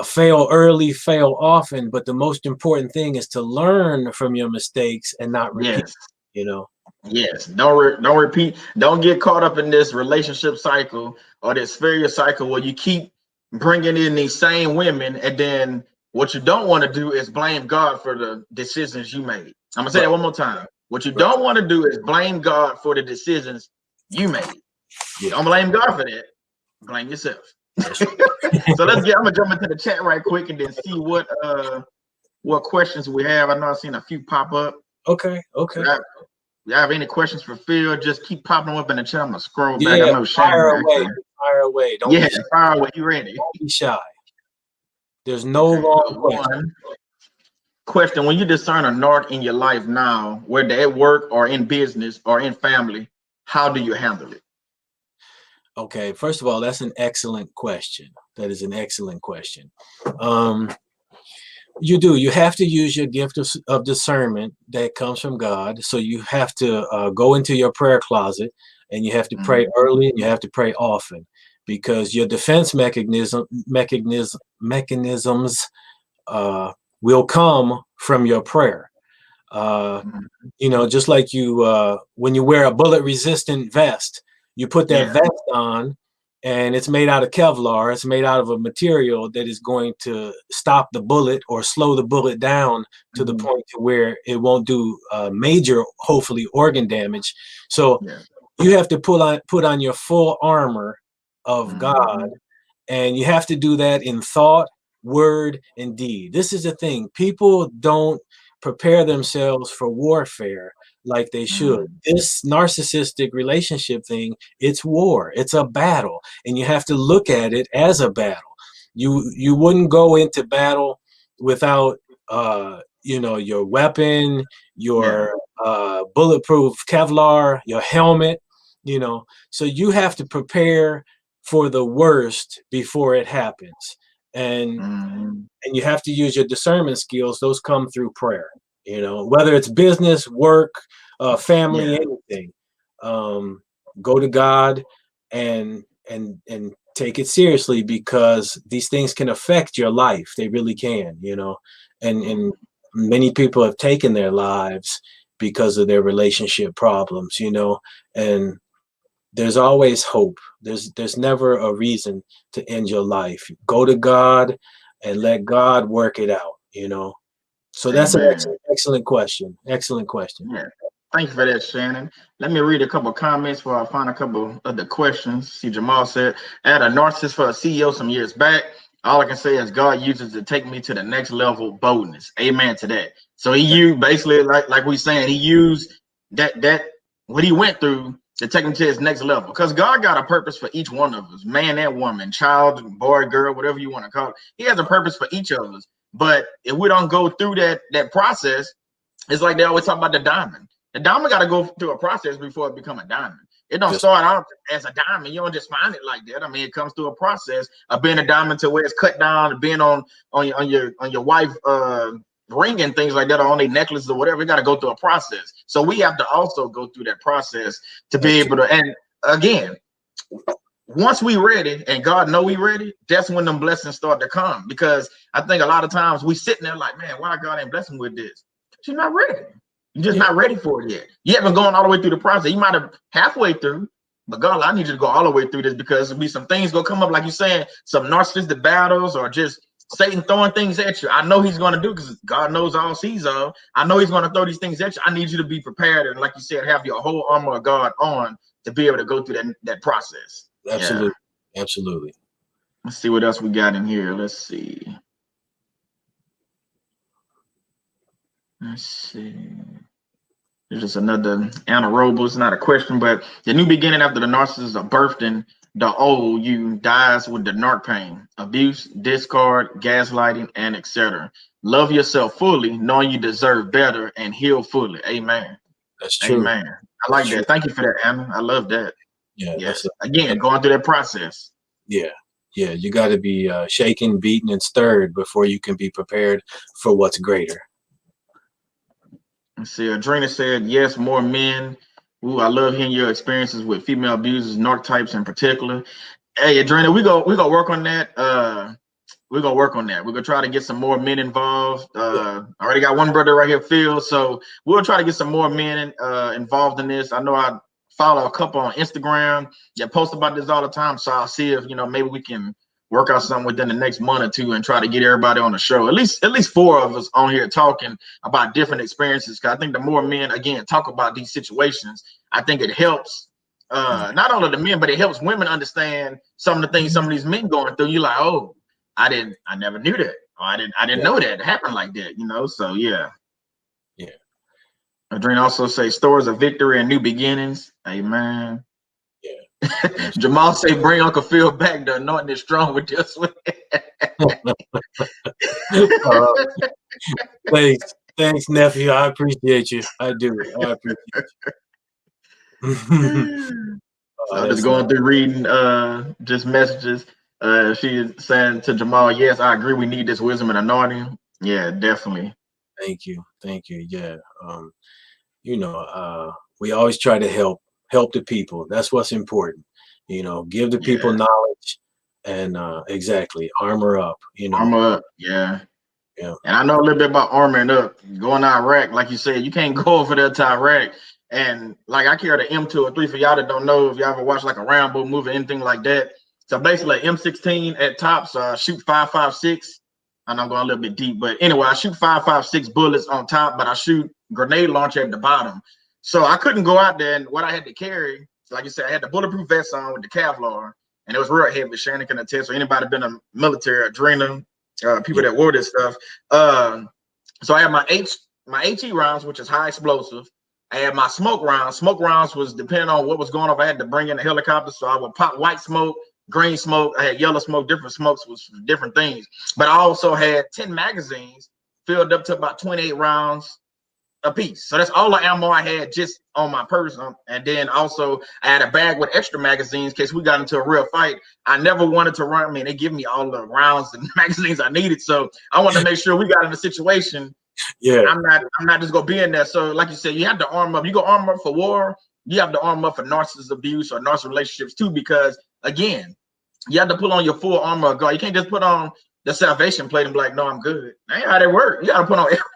fail early, fail often, but the most important thing is to learn from your mistakes and not repeat. You know. Yes, don't repeat. Don't get caught up in this relationship cycle or this failure cycle where you keep bringing in these same women, and then what you don't want to do is blame God for the decisions you made. I'm gonna say that one more time. What you don't want to do is blame God for the decisions you made. You don't blame God for that. Blame yourself. So I'm gonna jump into the chat right quick and then see what what questions we have. I know I've seen a few pop up. Okay. You have any questions for Phill? Just keep popping them up in the chat. I'm gonna scroll back. I Yeah, know Shannon. fire away. Don't Yeah, be shy. fire away. You ready? Don't be shy. There's no Okay. wrong question. Question: when you discern a narc in your life now, whether at work or in business or in family, how do you handle it? Okay, first of all, that's an excellent question. That is an excellent question. You have to use your gift of discernment that comes from God. So you have to go into your prayer closet, and you have to pray early, and you have to pray often, because your defense mechanisms will come from your prayer. Just like when you wear a bullet resistant vest, you put that vest on, and it's made out of Kevlar. It's made out of a material that is going to stop the bullet or slow the bullet down to the point to where it won't do major, hopefully, organ damage. So you have to put on your full armor of God, and you have to do that in thought, word, and deed. This is the thing. People don't prepare themselves for warfare like they should. This narcissistic relationship thing, it's war. It's a battle, and you have to look at it as a battle. You wouldn't go into battle without your weapon, your bulletproof Kevlar, your helmet, so you have to prepare for the worst before it happens. And you have to use your discernment skills. Those come through prayer, whether it's business, work, family, anything. Go to God and take it seriously, because these things can affect your life. They really can, and many people have taken their lives because of their relationship problems, and there's always hope. There's never a reason to end your life. Go to God and let God work it out, So that's an excellent question. Excellent question. Yeah. Thank you for that, Shannon. Let me read a couple of comments before I find a couple of the questions. See, Jamal said, I had a narcissist for a CEO some years back. All I can say is God uses to take me to the next level of boldness. Amen to that. So he used, basically, like we saying, he used that what he went through to take him to his next level, because God got a purpose for each one of us, man and woman, child, boy, girl, whatever you want to call it. He has a purpose for each of us. But if we don't go through that process, it's like they always talk about the diamond. The diamond got to go through a process before it become a diamond. It don't start out as a diamond. You don't just find it like that. I mean, it comes through a process of being a diamond to where it's cut down, and being on your wife ring and things like that, or on their necklaces or whatever. It got to go through a process. So we have to also go through that process to be able to. And again, once we ready and God know we ready, that's when them blessings start to come. Because I think a lot of times we sitting there like, man, why God ain't blessing with this? You're not ready. You're just not ready for it yet. You haven't gone all the way through the process. You might have halfway through, but God, I need you to go all the way through this, because there'll be some things gonna come up, like you're saying, some narcissistic battles, or just Satan throwing things at you. I know he's gonna do, because God knows all, sees all. I know he's gonna throw these things at you. I need you to be prepared, and like you said, have your whole armor of God on to be able to go through that process. Absolutely. Absolutely. Let's see what else we got in here. Let's see. There's just another anaerobic. It's not a question, but the new beginning after the narcissist are birthed in the old you dies with the narc pain, abuse, discard, gaslighting, and etc. Love yourself fully, knowing you deserve better, and heal fully. Amen. That's true. Amen. I like that. Thank you for that, Anna. I love that. Yeah. Yes. Again, going through that process. Yeah. You got to be shaken, beaten, and stirred before you can be prepared for what's greater. Let's see, Adrena said, yes, more men. Ooh, I love hearing your experiences with female abusers, narc types in particular. Hey, Adrena, we go work on that. We're gonna work on that. We're gonna try to get some more men involved. I already got one brother right here, Phill. So we'll try to get some more men involved in this. I know I follow a couple on Instagram that post about this all the time. So I'll see if maybe we can work out something within the next month or two and try to get everybody on the show. At least 4 of us on here talking about different experiences. Because I think the more men, again, talk about these situations, I think it helps not only the men, but it helps women understand some of the things some of these men going through. You're like, oh, I never knew that. Oh, I didn't know that it happened like that, you know. So yeah. Yeah. Adrena also say stories of victory and new beginnings. Amen. Yeah. Jamal say bring Uncle Phil back. The anointing is strong with this one. Thanks, nephew. I appreciate you. I do. I appreciate you. So I'm just going through reading just messages. She is saying to Jamal, yes, I agree. We need this wisdom and anointing. Yeah, definitely. Thank you. Yeah. You know, we always try to help the people. That's what's important. You know, give the people knowledge and exactly armor up, you know. Armor up, yeah. Yeah. And I know a little bit about armoring up. Going to Iraq, like you said, you can't go over there to Iraq. And like I carry the M203 for y'all that don't know, if y'all ever watch like a Rambo movie, anything like that. So basically M16 at top, so I shoot 5.56. And I'm going a little bit deep, but anyway, I shoot 5.56 bullets on top, but I shoot grenade launcher at the bottom. So I couldn't go out there, and what I had to carry, like you said, I had the bulletproof vest on with the Kevlar, and it was real heavy. Shannon can attest. So anybody been a military, Adrena, people that wore this stuff. So I had my HE rounds, which is high explosive. I had my smoke rounds. Smoke rounds was depending on what was going on. I had to bring in a helicopter, so I would pop white smoke, green smoke. I had yellow smoke. Different smokes was different things. But I also had 10 magazines filled up to about 28 rounds a piece. So that's all the ammo I had just on my person. And then also I had a bag with extra magazines in case we got into a real fight. I never wanted to run. I mean, they give me all the rounds and magazines I needed. So I wanted to make sure we got in a situation. Yeah. I'm not just gonna be in there. So like you said, you have to arm up. You go arm up for war, you have to arm up for narcissist abuse or narcissist relationships too, because again, you have to put on your full armor of God. You can't just put on the salvation plate and be like, no, I'm good. That ain't how that work. You gotta put on everything.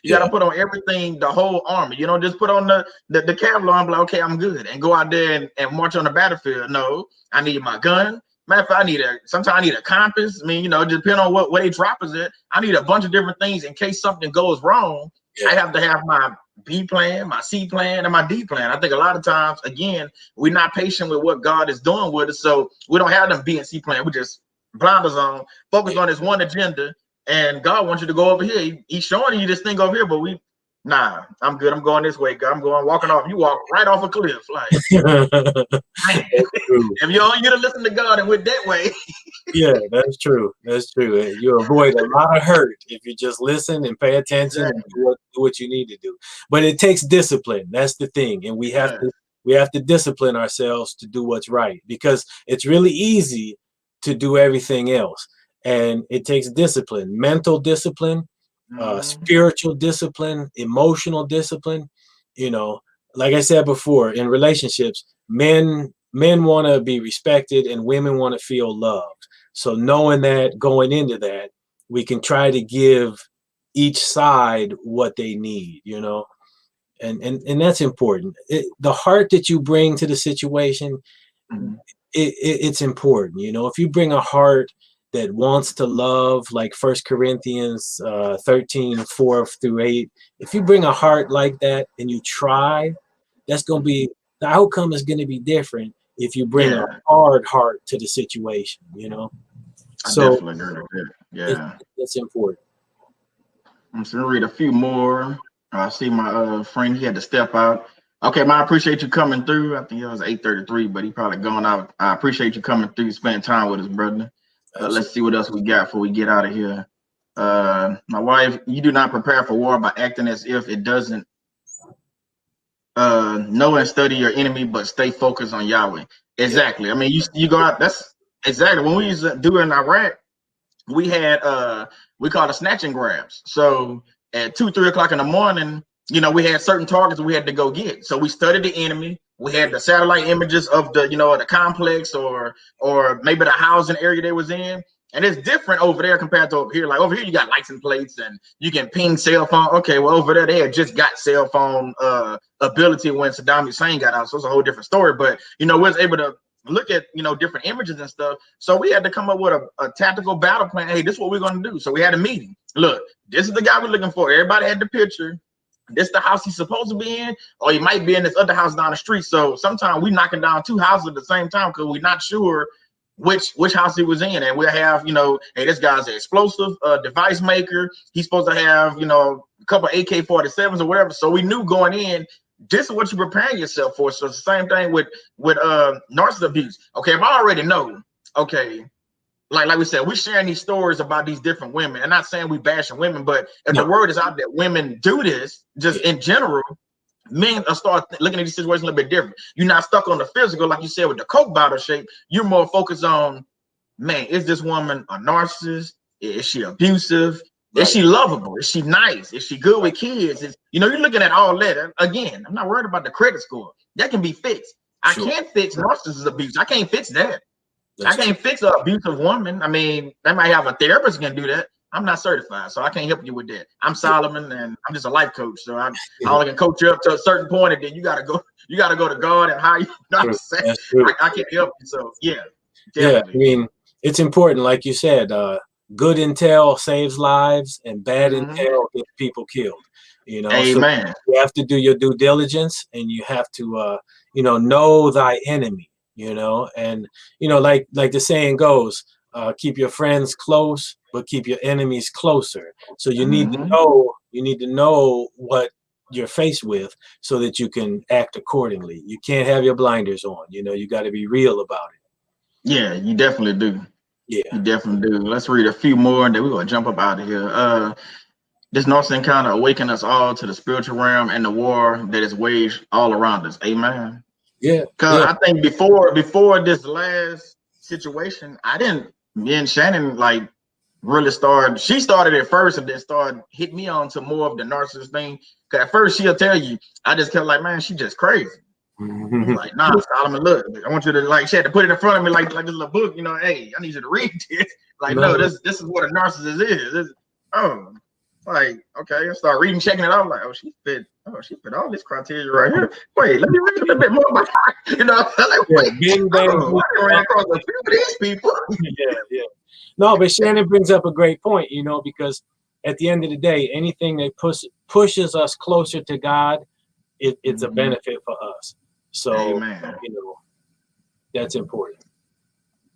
You gotta put on everything, the whole armor. You don't just put on the Kevlar and be like, okay, I'm good, and go out there and march on the battlefield. No, I need my gun. Matter of fact, sometimes I need a compass. I mean, you know, depending on what they drop is it. I need a bunch of different things in case something goes wrong. I have to have my B plan, my C plan, and my D plan. I think a lot of times, again, we're not patient with what God is doing with us, so we don't have them B and C plan. We just blinders on, focus on this one agenda, and God wants you to go over here. He's showing you this thing over here, but nah, I'm good. I'm going this way. I'm going walking off. You walk right off a cliff. Like, if you only get to listen to God and went that way. Yeah, that's true. That's true. You avoid a lot of hurt if you just listen and pay attention and do what you need to do. But it takes discipline. That's the thing, and we have to discipline ourselves to do what's right, because it's really easy to do everything else, and it takes discipline, mental discipline, spiritual discipline, emotional discipline. You know, like I said before, in relationships, men want to be respected and women want to feel loved. So knowing that, going into that, we can try to give each side what they need, you know, and that's important. The heart that you bring to the situation, it's important. You know, if you bring a heart that wants to love, like 1 Corinthians 13:4-8, if you bring a heart like that and you try, that's going to be, the outcome is going to be different if you bring a hard heart to the situation, you know. I definitely agree with that. Yeah, it's important. I'm just gonna read a few more. I see my friend, he had to step out. Okay, man, I appreciate you coming through. I think it was 8:33, but he probably gone out. I appreciate you coming through, spending time with us, brother. Let's see what else we got before we get out of here. My wife, you do not prepare for war by acting as if it doesn't know and study your enemy, but stay focused on Yahweh. Exactly. I mean, you go out. That's exactly when we used to do it in Iraq. We had we called it snatching grabs. So at 2-3 o'clock in the morning, you know, we had certain targets we had to go get. So we studied the enemy. We had the satellite images of the, you know, the complex or maybe the housing area they was in. And it's different over there compared to over here. Like over here, you got license plates and you can ping cell phone. Okay, well over there they had just got cell phone ability when Saddam Hussein got out. So it's a whole different story. But you know, we was able to look at, you know, different images and stuff. So we had to come up with a tactical battle plan. Hey, this is what we're going to do. So we had a meeting. Look, this is the guy we're looking for. Everybody had the picture. This is the house he's supposed to be in, or he might be in this other house down the street. So sometimes we knocking down 2 houses at the same time because we're not sure which house he was in, and we'll have, you know, hey, this guy's an explosive device maker. He's supposed to have, you know, a couple AK-47s or whatever. So we knew going in, this is what you're preparing yourself for. So it's the same thing with narcissist abuse. Okay, if I already know, okay, like we said, we're sharing these stories about these different women. And not saying we bashing women, but if the word is out that women do this, just in general, men start looking at these situations a little bit different. You're not stuck on the physical, like you said, with the Coke bottle shape. You're more focused on, man, is this woman a narcissist? Is she abusive? Right. Is she lovable? Is she nice? Is she good with kids? You know, you're looking at all that. Again, I'm not worried about the credit score. That can be fixed. Sure. I can't fix narcissist abuse. I can't fix that. I can't fix an abusive woman. I mean, they might have a therapist can do that. I'm not certified, so I can't help you with that. I'm Solomon, and I'm just a life coach, so I only can coach you up to a certain point, and then you gotta go to God and how you. Know what I'm saying? I can't help you. So yeah, definitely. Yeah. I mean, it's important, like you said. Good intel saves lives, and bad intel gets people killed. You know, amen. So you have to do your due diligence, and you have to, you know thy enemy. You know, and you know, like the saying goes, keep your friends close, but keep your enemies closer. So you need to know what you're faced with, so that you can act accordingly. You can't have your blinders on. You know, you got to be real about it. Yeah, you definitely do. Yeah, you definitely do. Let's read a few more, and then we're gonna jump up out of here. This North encounter awakened us all to the spiritual realm and the war that is waged all around us. Amen. Yeah. Because I think before this last situation, me and Shannon like really started. She started it first, and then started hit me on to more of the narcissist thing. Because at first she'll tell you, I just kept like, man, she just crazy. Like, nah, Solomon, look, I want you to like, she had to put it in front of me like this little book, you know, hey, I need you to read this. Like, no, this is what a narcissist is. Like, okay, I start reading, checking it out, like, she fit all this criteria right here. Wait, let me read a little bit more about her. You know, like, wait, I ran across a few of these people. Yeah. No, but Shannon brings up a great point, you know, because at the end of the day, anything that pushes us closer to God, it's a benefit for us. So, amen. You know, that's important.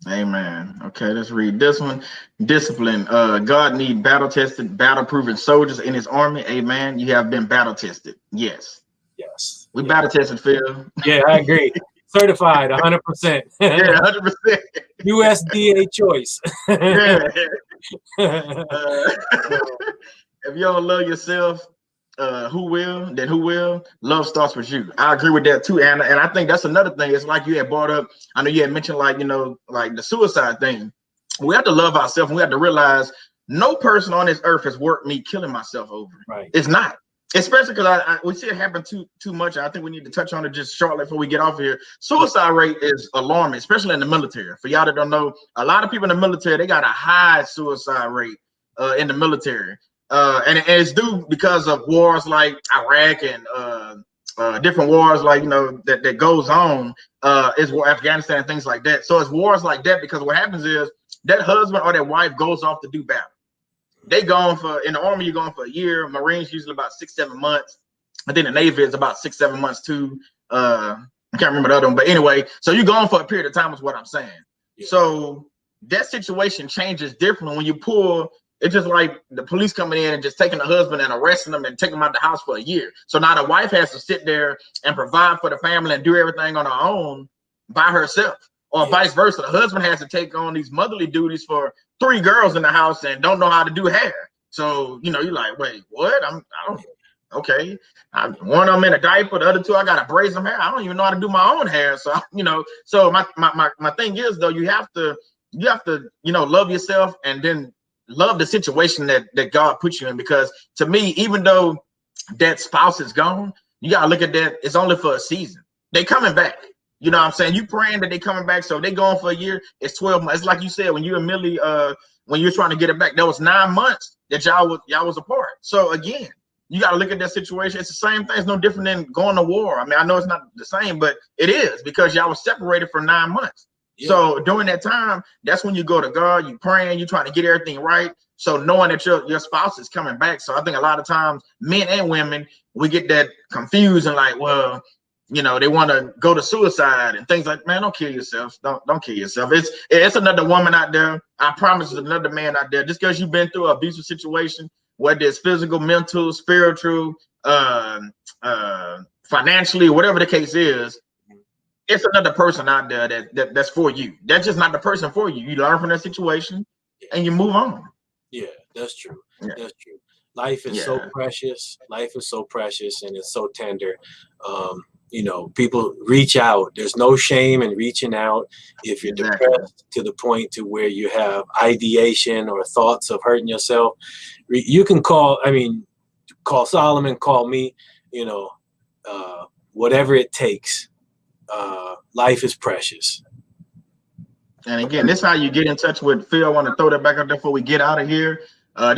Amen. Okay, let's read this one. Discipline. God need battle-tested, battle-proven soldiers in his army. Amen. You have been battle-tested. Yes. Yes. We battle-tested, Phill. Yeah, I agree. Certified 100%. Yeah, 100%. USDA choice. Yeah. If you don't love yourself, who will? Then who will? Love starts with you. I agree with that too, Anna. And I think that's another thing. It's like you had brought up. I know you had mentioned, like, you know, like the suicide thing. We have to love ourselves, and we have to realize no person on this earth is worth me killing myself over. Right. It's not. Especially because we see it happen too much. I think we need to touch on it just shortly before we get off here. Suicide rate is alarming, especially in the military. For y'all that don't know, a lot of people in the military, they got a high suicide rate in the military. And it's due because of wars like Iraq and different wars, like, you know, that goes on, is war, Afghanistan and things like that. So it's wars like that because what happens is that husband or that wife goes off to do battle. They gone in the army, you're going for a year. Marines usually about 6-7 months. I think the Navy is about 6-7 months too. I can't remember the other one, but anyway, so you're gone for a period of time is what I'm saying. Yeah. So that situation changes differently when you pull. It's just like the police coming in and just taking the husband and arresting them and taking him out the house for a year. So now the wife has to sit there and provide for the family and do everything on her own by herself, or vice versa. The husband has to take on these motherly duties for 3 girls in the house and don't know how to do hair. So, you know, you're like, wait, what? Okay. One of them in a diaper, the other 2, I got to braid some hair. I don't even know how to do my own hair. So, you know, so my thing is, though, you have to, you know, love yourself and then love the situation that God put you in. Because to me, even though that spouse is gone, you got to look at that. It's only for a season. They coming back. You know what I'm saying? You praying that they coming back. So if they going for a year, it's 12 months. It's like you said, when you and Millie, when you're trying to get it back, that was 9 months that y'all was apart. So again, you got to look at that situation. It's the same thing. It's no different than going to war. I mean, I know it's not the same, but it is, because y'all was separated for 9 months. Yeah. So during that time, that's when you go to God, you praying, you trying to get everything right. So knowing that your spouse is coming back. So I think a lot of times, men and women, we get that confused and like, well, they want to go to suicide and things like, man, don't kill yourself. Don't kill yourself. It's another woman out there. I promise there's another man out there. Just because you've been through an abusive situation, whether it's physical, mental, spiritual, financially, whatever the case is, it's another person out there that's for you. That's just not the person for you. You learn from that situation and you move on. Yeah, that's true. Yeah. That's true. Life is so precious. Life is so precious, and it's so tender. People reach out. There's no shame in reaching out. If you're depressed to the point to where you have ideation or thoughts of hurting yourself, you can call Solomon, call me, whatever it takes. Life is precious. And again, this is how you get in touch with Phil. I want to throw that back up there before we get out of here. I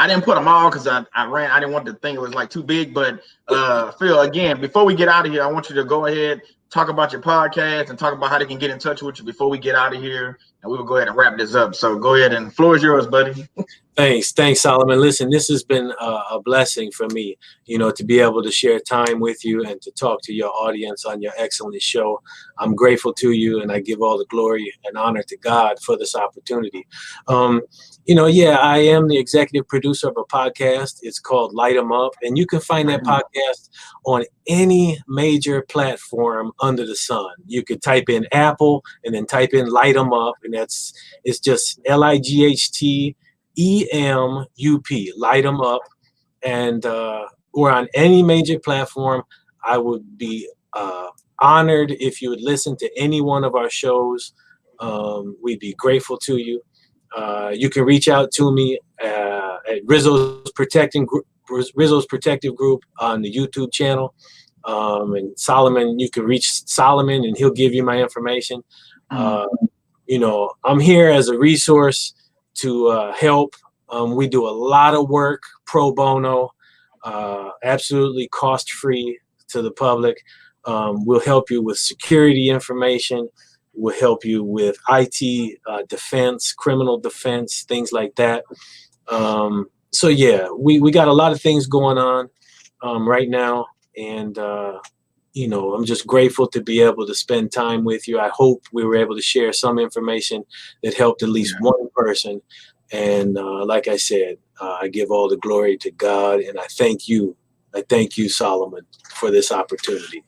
didn't put them all because I didn't want to think it was like too big. But Phil, again, before we get out of here, I want you to go ahead, talk about your podcast and talk about how they can get in touch with you before we get out of here. And we will go ahead and wrap this up. So go ahead, and the floor is yours, buddy. Thanks, Solomon. Listen, this has been a blessing for me, to be able to share time with you and to talk to your audience on your excellent show. I'm grateful to you, and I give all the glory and honor to God for this opportunity. I am the executive producer of a podcast. It's called Light 'em Up, and you can find that podcast on any major platform under the sun. You could type in Apple and then type in Light 'em Up, and it's just LIGHTEMUP, Light 'em Up, and we're on any major platform. I would be honored if you would listen to any one of our shows. We'd be grateful to you. You can reach out to me at Rizzo's Protective Group on the YouTube channel. And Solomon, you can reach Solomon and he'll give you my information. I'm here as a resource to help. We do a lot of work pro bono, absolutely cost-free to the public. We'll help you with security information. We'll help you with IT defense, criminal defense, things like that. We got a lot of things going on right now. And, I'm just grateful to be able to spend time with you. I hope we were able to share some information that helped at least one person. And like I said, I give all the glory to God, and I thank you. I thank you, Solomon, for this opportunity.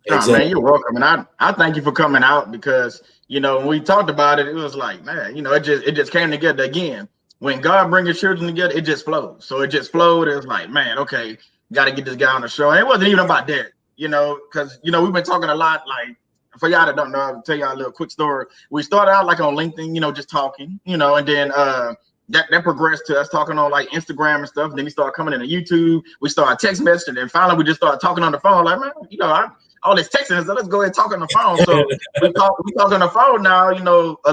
Oh, man, you're welcome. And I thank you for coming out because, when we talked about it, it was like, man, it just came together again. When God brings his children together, it just flows. So it just flowed. It was like, man, okay, got to get this guy on the show. And it wasn't even about that, because, we've been talking a lot. Like, for y'all that don't know, I'll tell y'all a little quick story. We started out like on LinkedIn, just talking, and then that progressed to us talking on like Instagram and stuff. And then we started coming into YouTube. We started text messaging, and finally we just started talking on the phone. Like, man, all this texting, so let's go ahead and talk on the phone. So we talk on the phone now, a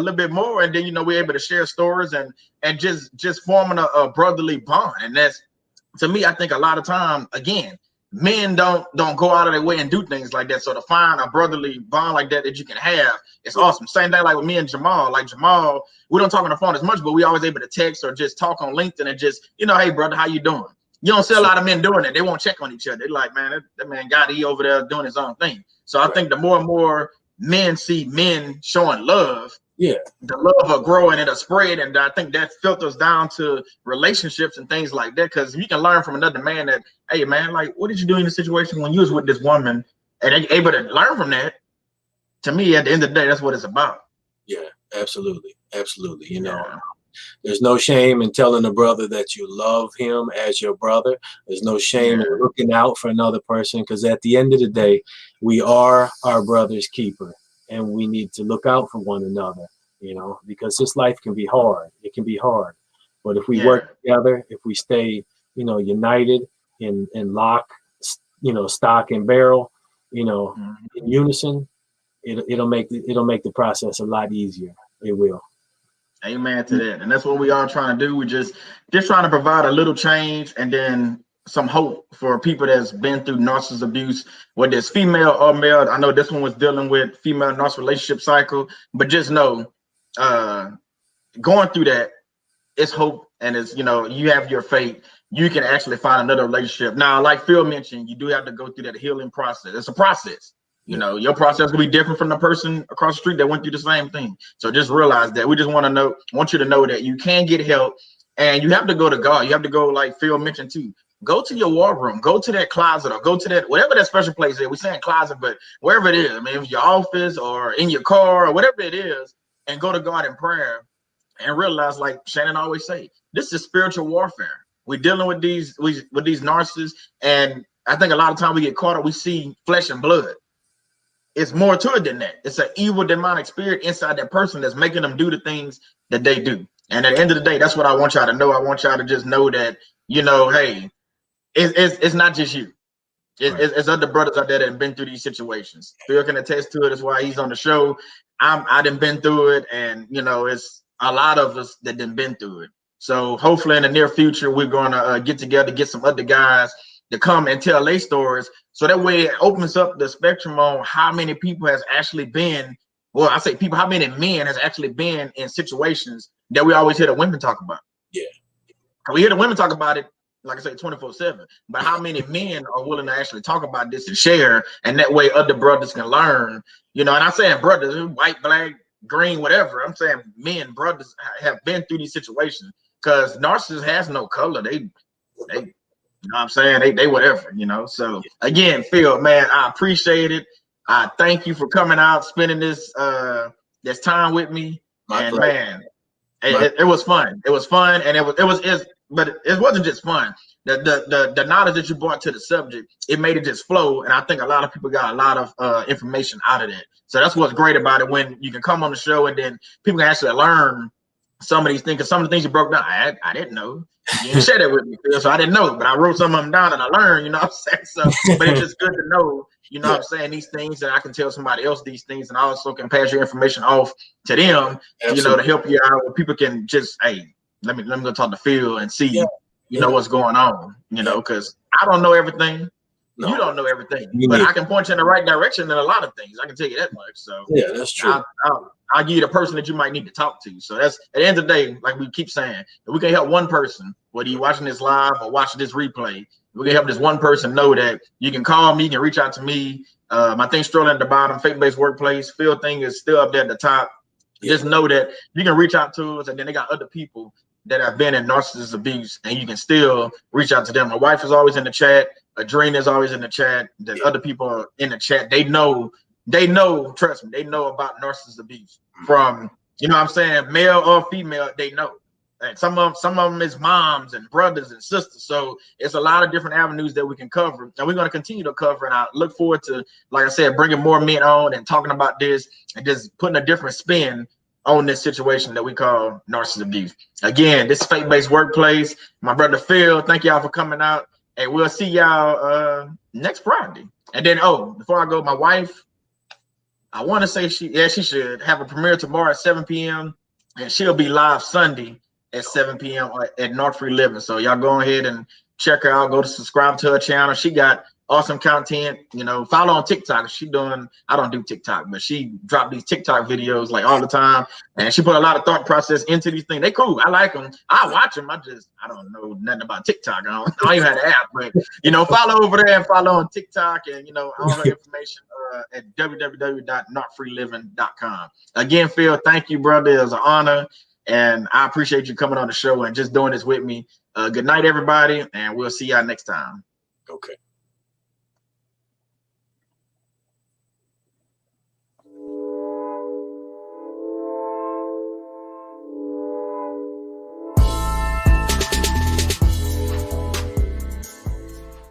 little bit more, and then we're able to share stories and just forming a brotherly bond. And that's, to me, I think a lot of time, again, men don't go out of their way and do things like that. So to find a brotherly bond like that you can have, it's awesome. Same thing like with me and Jamal. Like Jamal, we don't talk on the phone as much, but we always able to text or just talk on LinkedIn and just, hey brother, how you doing? You don't see a lot of men doing it. They won't check on each other. They're like, man, that man he over there doing his own thing. So I think the more and more men see men showing love, the love will grow and it'll spread. And I think that filters down to relationships and things like that. Because you can learn from another man that, hey, man, like, what did you do in the situation when you was with this woman? And they're able to learn from that. To me, at the end of the day, that's what it's about. Yeah, absolutely. Absolutely. There's no shame in telling a brother that you love him as your brother. There's no shame in looking out for another person, because at the end of the day, we are our brother's keeper, and we need to look out for one another, because this life can be hard. It can be hard. But if we work together, if we stay, united in lock, stock and barrel, in unison, it'll make the process a lot easier. It will. Amen to that. And that's what we are trying to do. We just trying to provide a little change and then some hope for people that's been through narcissist abuse, whether it's female or male. I know this one was dealing with female narcissist relationship cycle, but just know going through that, it's hope, and it's, you have your fate. you can actually find another relationship. Now, like Phill mentioned, you do have to go through that healing process. It's a process. You know, your process will be different from the person across the street that went through the same thing. So just realize that. We just want you to know that you can get help, and you have to go to God. You have to go, like Phill mentioned too. Go to your war room, go to that closet, or go to that, whatever that special place is. We're saying closet, but wherever it is, I mean, if it's your office or in your car or whatever it is, and go to God in prayer and realize, like Shannon always say, this is spiritual warfare. We're dealing with these narcissists, and I think a lot of time we get caught up, we see flesh and blood. It's more to it than that. It's an evil demonic spirit inside that person that's making them do the things that they do. And at the end of the day, that's what I want y'all to know. I want y'all to just know that, you know, hey, it's not just you. It's other brothers out there that have been through these situations. Phill can attest to it. That's why he's on the show. I done been through it, and you know, it's a lot of us that done been through it. So hopefully in the near future, we're gonna get together, get some other guys to come and tell their stories. So that way it opens up the spectrum on how many people has actually been, well, I say people, how many men has actually been in situations that we always hear the women talk about. Yeah. We hear the women talk about it, like I say, 24/7. But how many men are willing to actually talk about this and share, and that way other brothers can learn, you know? And I'm saying brothers, white, black, green, whatever. I'm saying men, brothers have been through these situations, because narcissist has no color. They you know what I'm saying? They whatever, you know? So again, Phill, man, I appreciate it. I thank you for coming out, spending this time with me. And man, it was fun. It was fun, and but it wasn't just fun. The knowledge that you brought to the subject, it made it just flow. And I think a lot of people got a lot of information out of that. So that's what's great about it, when you can come on the show and then people can actually learn some of these things. Because some of the things you broke down, I didn't know. You didn't share that with me, so I didn't know. But I wrote some of them down and I learned, you know what I'm saying? So, but it's just good to know, you know what I'm saying, these things, and I can tell somebody else these things, and I also can pass your information off to them, you know, to help you out. Where people can just, hey, let me go talk to Phill and see, you know, what's going on, you know, because I don't know everything. No. You don't know everything, but I can point you in the right direction in a lot of things. I can tell you that much. So yeah, that's true. I'll give you the person that you might need to talk to. So that's, at the end of the day, like we keep saying, if we can help one person, whether you're watching this live or watching this replay, we can help this one person know that you can call me, you can reach out to me. My thing's still at the bottom, faith-based workplace. Phill thing is still up there at the top. Just know that you can reach out to us, and then they got other people that have been in narcissist abuse, and you can still reach out to them. My wife is always in the chat. Adrena is always in the chat. There's other people in the chat. They know, trust me, they know about narcissist abuse from, you know what I'm saying, male or female, they know. And some of them is moms and brothers and sisters. So it's a lot of different avenues that we can cover, and we're going to continue to cover. And I look forward to, like I said, bringing more men on and talking about this and just putting a different spin on this situation that we call narcissist abuse. Again, this is faith-based workplace. My brother Phill, thank y'all for coming out, and we'll see y'all next Friday. And then, before I go, my wife, I want to say she should have a premiere tomorrow at 7 p.m. and she'll be live Sunday at 7 p.m. at North Free Living. So y'all go ahead and check her out. Go to subscribe to her channel. She got awesome content. You know, follow on TikTok. I don't do TikTok, but she dropped these TikTok videos like all the time, and she put a lot of thought process into these things. They cool. I like them. I watch them. I don't know nothing about TikTok. I don't even have the app, but you know, follow over there and follow on TikTok, and you know, all her information at www.notfreeliving.com. Again, Phill, thank you, brother. It was an honor, and I appreciate you coming on the show and just doing this with me. Good night, everybody, and we'll see y'all next time.